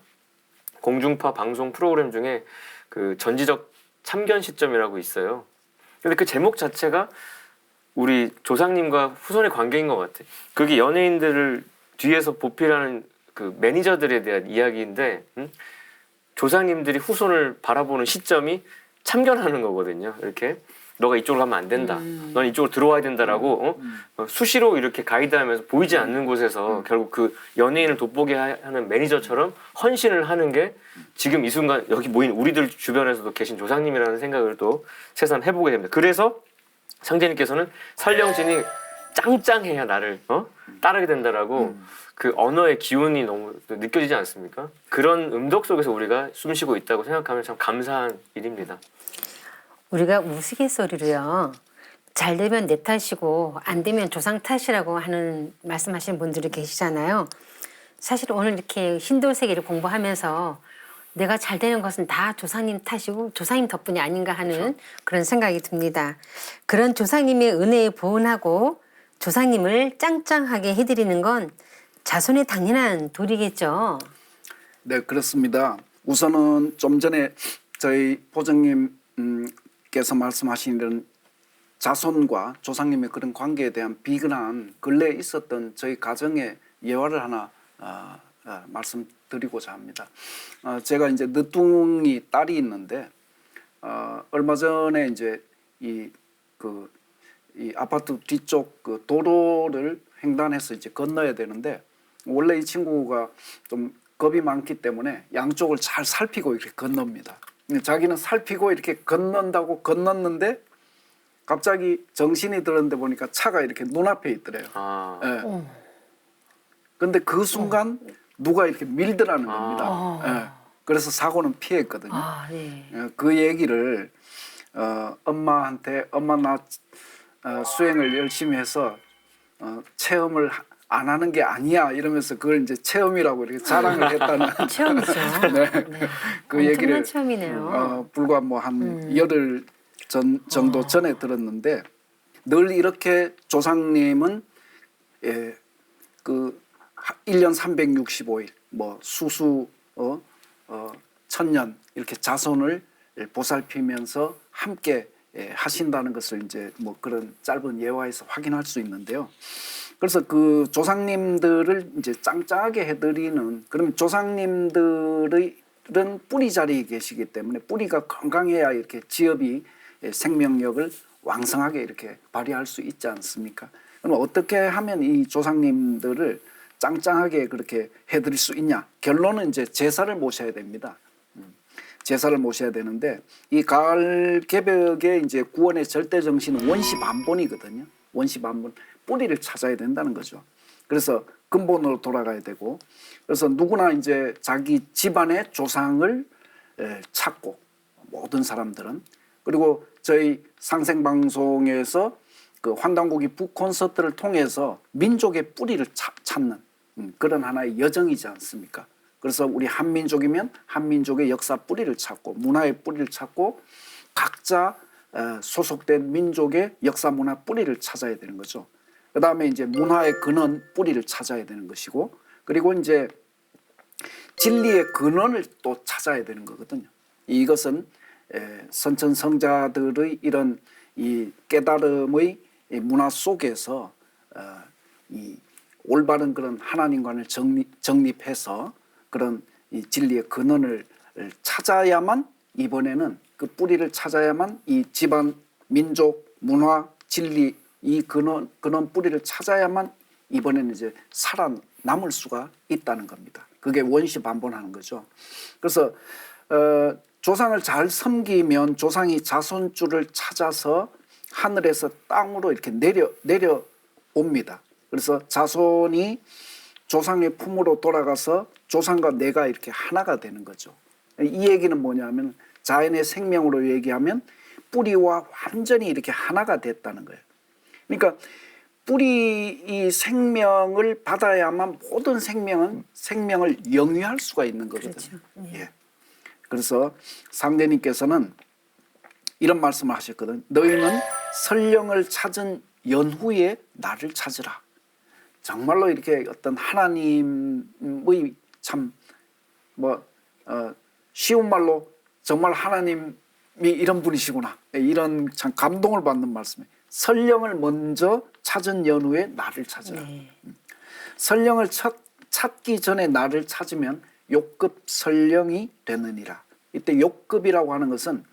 공중파 방송 프로그램 중에 그 전지적 참견 시점이라고 있어요. 근데 그 제목 자체가 우리 조상님과 후손의 관계인 것 같아. 그게 연예인들을 뒤에서 보필하는 그 매니저들에 대한 이야기인데 조상님들이 후손을 바라보는 시점이 참견하는 거거든요. 이렇게 너가 이쪽으로 가면 안 된다. 넌 이쪽으로 들어와야 된다라고 수시로 이렇게 가이드하면서 보이지 않는 곳에서 결국 그 연예인을 돋보게 하는 매니저처럼 헌신을 하는 게 지금 이 순간 여기 모인 우리들 주변에서도 계신 조상님이라는 생각을 또 새삼 해보게 됩니다. 그래서 상제님께서는 설령진이 짱짱해야 나를 따르게 된다라고 그 언어의 기운이 너무 느껴지지 않습니까? 그런 음덕 속에서 우리가 숨쉬고 있다고 생각하면 참 감사한 일입니다. 우리가 우스갯소리로요. 잘 되면 내 탓이고 안 되면 조상 탓이라고 하는 말씀하시는 분들이 계시잖아요. 사실 오늘 이렇게 신도세계를 공부하면서 내가 잘 되는 것은 다 조상님 탓이고 조상님 덕분이 아닌가 하는 그렇죠. 그런 생각이 듭니다. 그런 조상님의 은혜에 보은하고 조상님을 짱짱하게 해드리는 건 자손의 당연한 도리겠죠. 네, 그렇습니다. 우선은 좀 전에 저희 보정님께서 말씀하신 이런 자손과 조상님의 그런 관계에 대한 비근한 근래에 있었던 저희 가정의 예화를 하나 말씀드리고자 합니다. 제가 이제 늦둥이 딸이 있는데 얼마 전에 이제 이 아파트 뒤쪽 그 도로를 횡단해서 이제 건너야 되는데 원래 이 친구가 좀 겁이 많기 때문에 양쪽을 잘 살피고 이렇게 건넙니다. 자기는 살피고 이렇게 건넌다고 건넜는데 갑자기 정신이 들었는데 보니까 차가 이렇게 눈앞에 있더래요. 예. 근데 그 순간 누가 이렇게 밀더라는 겁니다. 예. 그래서 사고는 피했거든요. 네. 예. 그 얘기를 엄마한테 엄마 나 수행을 열심히 해서 체험을 안 하는 게 아니야 이러면서 그걸 이제 체험이라고 이렇게 자랑을 했다는 체험이죠. 네. 그 엄청난 얘기를 체험이네요. 불과 뭐 한 열흘 정도 전에 들었는데 늘 이렇게 조상님은 그 1년 365일 뭐 수수 천년 이렇게 자손을 보살피면서 함께 하신다는 것을 이제 뭐 그런 짧은 예화에서 확인할 수 있는데요. 그래서 그 조상님들을 이제 짱짱하게 해드리는 그러면 조상님들의 뿌리 자리에 계시기 때문에 뿌리가 건강해야 이렇게 지업이 생명력을 왕성하게 이렇게 발휘할 수 있지 않습니까? 그럼 어떻게 하면 이 조상님들을 짱짱하게 그렇게 해드릴 수 있냐? 결론은 이제 제사를 모셔야 됩니다. 제사를 모셔야 되는데 이 가을 개벽의 이제 구원의 절대 정신은 원시 반본이거든요. 원시 반본 뿌리를 찾아야 된다는 거죠. 그래서 근본으로 돌아가야 되고 그래서 누구나 이제 자기 집안의 조상을 찾고 모든 사람들은 그리고 저희 상생방송에서 그 환단고기 북 콘서트를 통해서 민족의 뿌리를 찾는 그런 하나의 여정이지 않습니까? 그래서 우리 한민족이면 한민족의 역사 뿌리를 찾고 문화의 뿌리를 찾고 각자 소속된 민족의 역사 문화 뿌리를 찾아야 되는 거죠. 그다음에 이제 문화의 근원 뿌리를 찾아야 되는 것이고, 그리고 이제 진리의 근원을 또 찾아야 되는 거거든요. 이것은 선천성자들의 이런 이 깨달음의 이 문화 속에서 이 올바른 그런 하나님관을 정립해서 그런 이 진리의 근원을 찾아야만, 이번에는 그 뿌리를 찾아야만 이 집안, 민족, 문화, 진리 이 근원 뿌리를 찾아야만 이번에는 이제 살아남을 수가 있다는 겁니다. 그게 원시반복하는 거죠. 그래서 조상을 잘 섬기면 조상이 자손줄을 찾아서 하늘에서 땅으로 이렇게 내려옵니다. 그래서 자손이 조상의 품으로 돌아가서 조상과 내가 이렇게 하나가 되는 거죠. 이 얘기는 뭐냐면 자연의 생명으로 얘기하면 뿌리와 완전히 이렇게 하나가 됐다는 거예요. 그러니까 뿌리 이 생명을 받아야만 모든 생명을 영위할 수가 있는 거거든요. 그렇죠. 예. 그래서 상대님께서는 이런 말씀을 하셨거든요. 너희는 설령을 찾은 연후에 나를 찾으라. 정말로 이렇게 어떤 하나님의 참 쉬운 말로 정말 하나님이 이런 분이시구나, 이런 참 감동을 받는 말씀이에요. 설령을 먼저 찾은 연후에 나를 찾으라. 네. 설령을 찾기 전에 나를 찾으면 욕급 설령이 되느니라. 이때 욕급이라고 하는 것은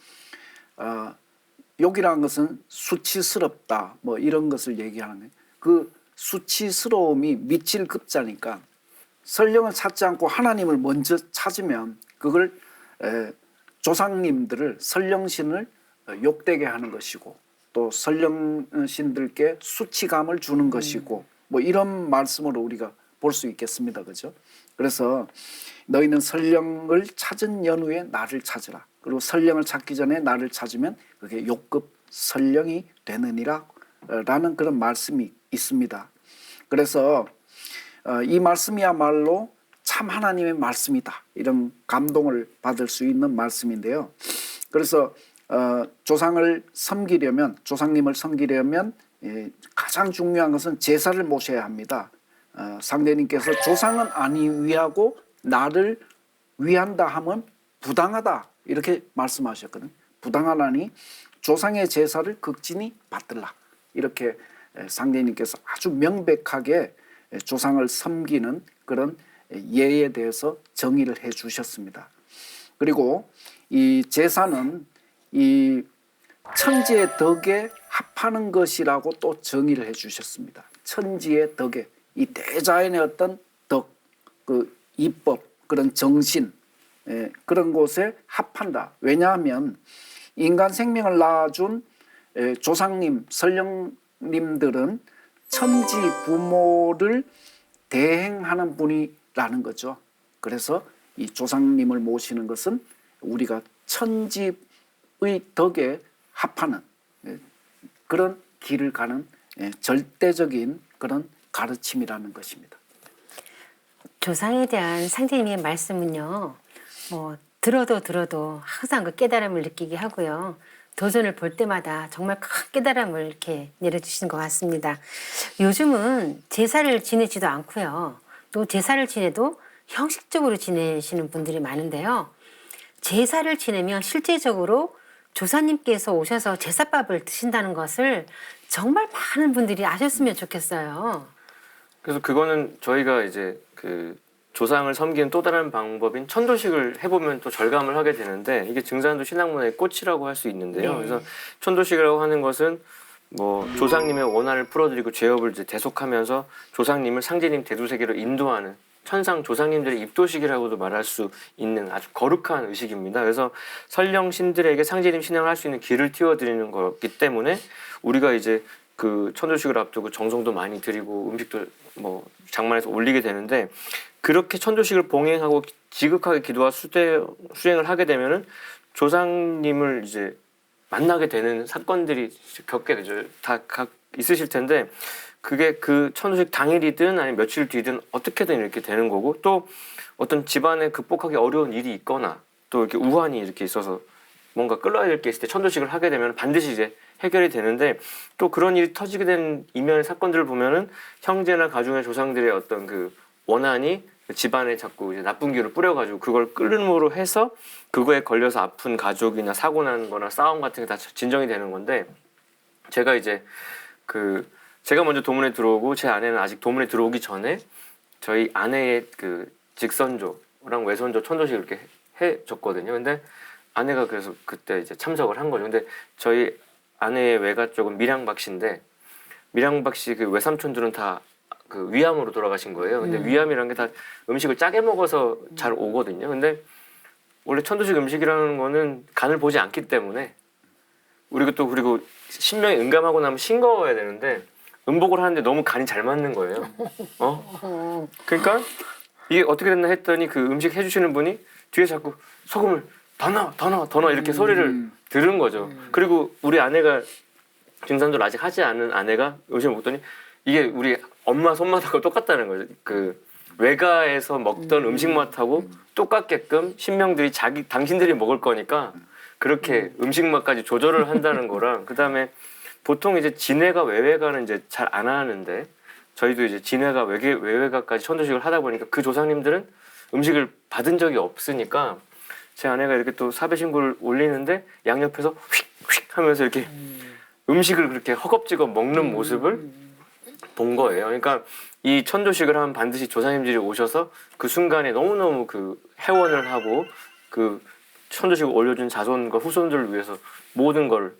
욕이라는 것은 수치스럽다 뭐 이런 것을 얘기하는 거예요. 그 수치스러움이 미칠 급자니까 설령을 찾지 않고 하나님을 먼저 찾으면 그걸 조상님들을 설령신을 욕되게 하는 것이고 또 설령신들께 수치감을 주는 것이고 뭐 이런 말씀으로 우리가 볼 수 있겠습니다. 그죠? 그래서 너희는 설령을 찾은 연후에 나를 찾으라. 그리고 설령을 찾기 전에 나를 찾으면 그게 욕급 설령이 되느니라 라는 그런 말씀이 있습니다. 그래서 이 말씀이야말로 참 하나님의 말씀이다, 이런 감동을 받을 수 있는 말씀인데요. 그래서 조상을 섬기려면, 조상님을 섬기려면 가장 중요한 것은 제사를 모셔야 합니다. 상대님께서 조상은 아니 위하고 나를 위한다 하면 부당하다 이렇게 말씀하셨거든요. 부당하다니 조상의 제사를 극진히 받들라, 이렇게 상대님께서 아주 명백하게 조상을 섬기는 그런 예에 대해서 정의를 해 주셨습니다. 그리고 이 제사는 이 천지의 덕에 합하는 것이라고 또 정의를 해 주셨습니다. 천지의 덕에, 이 대자연의 어떤 덕, 그 이법, 그런 정신, 그런 곳에 합한다. 왜냐하면 인간 생명을 낳아준 조상님, 설령님들은 천지 부모를 대행하는 분이라는 거죠. 그래서 이 조상님을 모시는 것은 우리가 천지의 덕에 합하는 그런 길을 가는 절대적인 그런 가르침이라는 것입니다. 조상에 대한 상제님의 말씀은요, 들어도 항상 그 깨달음을 느끼게 하고요. 도전을 볼 때마다 정말 큰 깨달음을 이렇게 내려주시는 것 같습니다. 요즘은 제사를 지내지도 않고요. 또 제사를 지내도 형식적으로 지내시는 분들이 많은데요. 제사를 지내면 실제적으로 조사님께서 오셔서 제사밥을 드신다는 것을 정말 많은 분들이 아셨으면 좋겠어요. 그래서 그거는 저희가 이제 그 조상을 섬기는 또 다른 방법인 천도식을 해보면 또 절감을 하게 되는데, 이게 증산도 신앙문화의 꽃이라고 할 수 있는데요. 네. 그래서 천도식이라고 하는 것은 뭐 조상님의 원한을 풀어드리고 죄업을 이제 대속하면서 조상님을 상제님 대두세계로 인도하는 천상 조상님들의 입도식이라고도 말할 수 있는 아주 거룩한 의식입니다. 그래서 설령신들에게 상제님 신앙을 할 수 있는 길을 틔워드리는 거기 때문에 우리가 이제 그 천도식을 앞두고 정성도 많이 드리고 음식도 뭐 장만해서 올리게 되는데, 그렇게 천도식을 봉행하고 지극하게 기도와 수행을 하게 되면은 조상님을 이제 만나게 되는 사건들이 겪게 되죠. 다 있으실 텐데, 그게 그 천도식 당일이든 아니면 며칠 뒤든 어떻게든 이렇게 되는 거고, 또 어떤 집안에 극복하기 어려운 일이 있거나 또 이렇게 우환이 이렇게 있어서 뭔가 끌어야 될 게 있을 때 천도식을 하게 되면 반드시 이제 해결이 되는데 또 그런 일이 터지게 된 이면의 사건들을 보면은 형제나 가족의 조상들의 어떤 그 원한이 집안에 자꾸 이제 나쁜 기운을 뿌려가지고 그걸 끌음으로 해서 그거에 걸려서 아픈 가족이나 사고 난 거나 싸움 같은 게 다 진정이 되는 건데 제가 이제 제가 먼저 도문에 들어오고 제 아내는 아직 도문에 들어오기 전에 저희 아내의 그 직선조랑 외선조 천도식 이렇게 해줬거든요. 근데 아내가 그래서 그때 이제 참석을 한 거죠. 근데 저희 아내의 외가 쪽은 밀양박씨인데 밀양박씨 그 외삼촌들은 다 그 위암으로 돌아가신 거예요. 근데 위암이라는 게 다 음식을 짜게 먹어서 잘 오거든요. 근데 원래 천도식 음식이라는 거는 간을 보지 않기 때문에 그리고 신명이 응감하고 나면 싱거워야 되는데 음복을 하는데 너무 간이 잘 맞는 거예요. 그러니까 이게 어떻게 됐나 했더니 그 음식 해주시는 분이 뒤에 자꾸 소금을 더 넣어 이렇게 소리를 들은 거죠. 그리고 우리 아내가 증산조를 아직 하지 않은 아내가 음식을 먹더니 이게 우리 엄마 손맛하고 똑같다는 거죠. 그 외가에서 먹던 음식 맛하고 똑같게끔 신명들이 당신들이 먹을 거니까 그렇게 음식 맛까지 조절을 한다는 거랑 그다음에 보통 이제 진외가 외외가는 이제 잘 안 하는데 저희도 이제 진외가 외외가까지 천도식을 하다 보니까 그 조상님들은 음식을 받은 적이 없으니까 제 아내가 이렇게 또 사배 신고를 올리는데 양옆에서 휙휙 하면서 이렇게 음식을 그렇게 허겁지겁 먹는 모습을 본 거예요. 그러니까 이 천도식을 하면 반드시 조상님들이 오셔서 그 순간에 너무너무 그 회원을 하고 그 천도식을 올려준 자손과 후손들을 위해서 모든 걸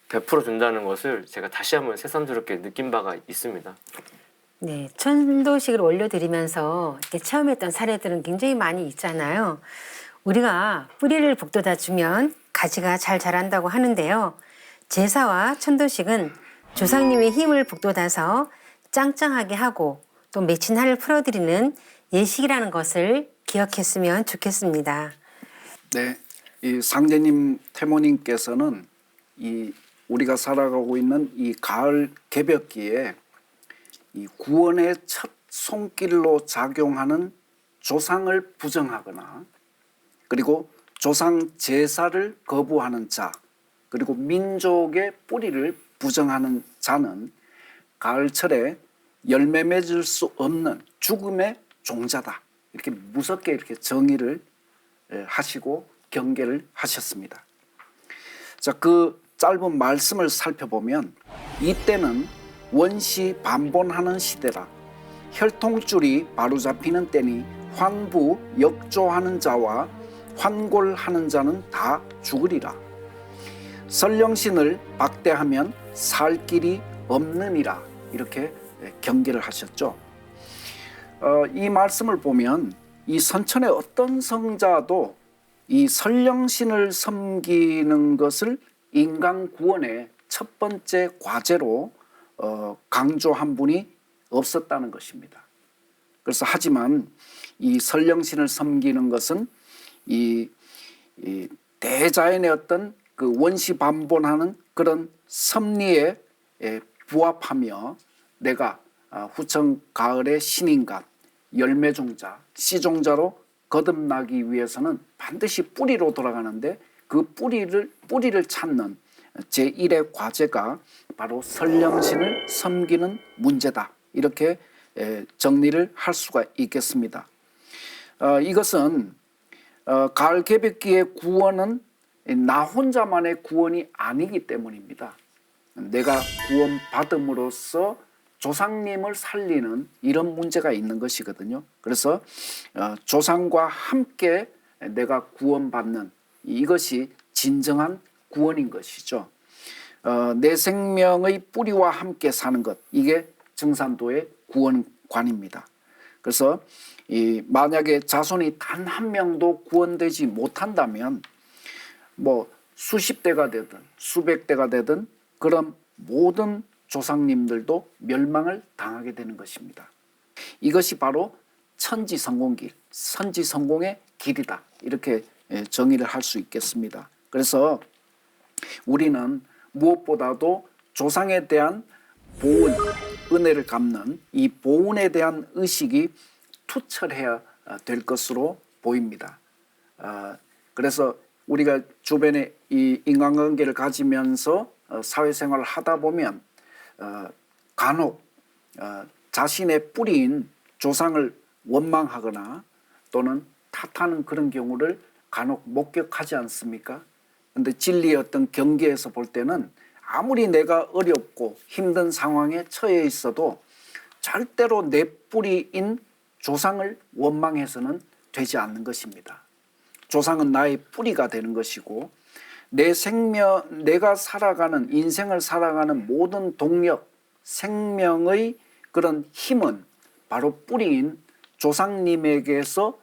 베풀어 준다는 것을 제가 다시 한번 새삼스럽게 느낀 바가 있습니다. 네, 천도식을 올려드리면서 이렇게 체험했던 사례들은 굉장히 많이 있잖아요. 우리가 뿌리를 북돋아 주면 가지가 잘 자란다고 하는데요. 제사와 천도식은 조상님의 힘을 북돋아서 짱짱하게 하고 또 맺힌 한을 풀어드리는 예식이라는 것을 기억했으면 좋겠습니다. 네, 이 상제님 태모님께서는 이 우리가 살아가고 있는 이 가을 개벽기에 이 구원의 첫 손길로 작용하는 조상을 부정하거나 그리고 조상 제사를 거부하는 자 그리고 민족의 뿌리를 부정하는 자는 가을철에 열매 맺을 수 없는 죽음의 종자다. 이렇게 무섭게 이렇게 정의를 하시고 경계를 하셨습니다. 자, 그 짧은 말씀을 살펴보면 이때는 원시 반본하는 시대라 혈통줄이 바로잡히는 때니 환부 역조하는 자와 환골하는 자는 다 죽으리라. 설령신을 박대하면 살 길이 없느니라. 이렇게 경계를 하셨죠. 이 말씀을 보면 이 선천의 어떤 성자도 이 설령신을 섬기는 것을 인간 구원의 첫 번째 과제로 강조한 분이 없었다는 것입니다. 그래서 하지만 이 설령신을 섬기는 것은 이 대자연의 어떤 그 원시 반본하는 그런 섭리에 부합하며 내가 후청 가을의 신인간, 열매종자, 씨종자로 거듭나기 위해서는 반드시 뿌리로 돌아가는데 그 뿌리를 찾는 제1의 과제가 바로 설령신을 섬기는 문제다. 이렇게 정리를 할 수가 있겠습니다. 이것은 가을 개벽기의 구원은 나 혼자만의 구원이 아니기 때문입니다. 내가 구원받음으로써 조상님을 살리는 이런 문제가 있는 것이거든요. 그래서 조상과 함께 내가 구원받는 이것이 진정한 구원인 것이죠. 내 생명의 뿌리와 함께 사는 것, 이게 증산도의 구원관입니다. 그래서 만약에 자손이 단 한 명도 구원되지 못한다면 뭐 수십 대가 되든 수백 대가 되든 그런 모든 조상님들도 멸망을 당하게 되는 것입니다. 이것이 바로 천지성공길, 선지성공의 길이다. 이렇게 정의를 할 수 있겠습니다. 그래서 우리는 무엇보다도 조상에 대한 보은, 은혜를 갚는 이 보은에 대한 의식이 투철해야 될 것으로 보입니다. 그래서 우리가 주변에 이 인간관계를 가지면서 사회생활을 하다 보면 간혹 자신의 뿌리인 조상을 원망하거나 또는 탓하는 그런 경우를 간혹 목격하지 않습니까? 그런데 진리의 어떤 경계에서 볼 때는 아무리 내가 어렵고 힘든 상황에 처해 있어도 절대로 내 뿌리인 조상을 원망해서는 되지 않는 것입니다. 조상은 나의 뿌리가 되는 것이고 내 생명, 내가 살아가는 인생을 살아가는 모든 동력, 생명의 그런 힘은 바로 뿌리인 조상님에게서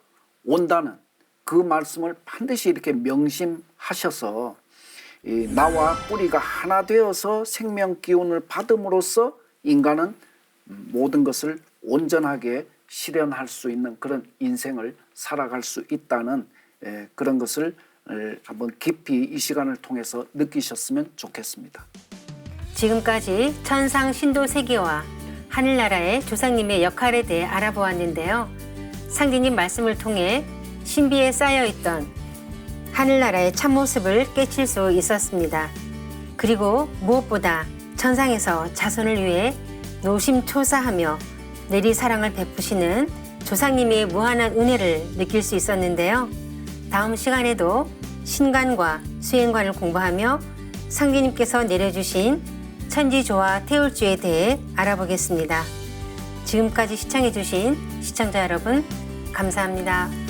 온다는 그 말씀을 반드시 이렇게 명심하셔서 나와 뿌리가 하나 되어서 생명 기운을 받음으로써 인간은 모든 것을 온전하게 실현할 수 있는 그런 인생을 살아갈 수 있다는 그런 것을 한번 깊이 이 시간을 통해서 느끼셨으면 좋겠습니다. 지금까지 천상 신도 세계와 하늘나라의 조상님의 역할에 대해 알아보았는데요. 상기님 말씀을 통해 신비에 쌓여있던 하늘나라의 참모습을 깨칠 수 있었습니다. 그리고 무엇보다 천상에서 자손을 위해 노심초사하며 내리 사랑을 베푸시는 조상님의 무한한 은혜를 느낄 수 있었는데요. 다음 시간에도 신관과 수행관을 공부하며 상기님께서 내려주신 천지조와 태울주에 대해 알아보겠습니다. 지금까지 시청해주신 시청자 여러분 감사합니다.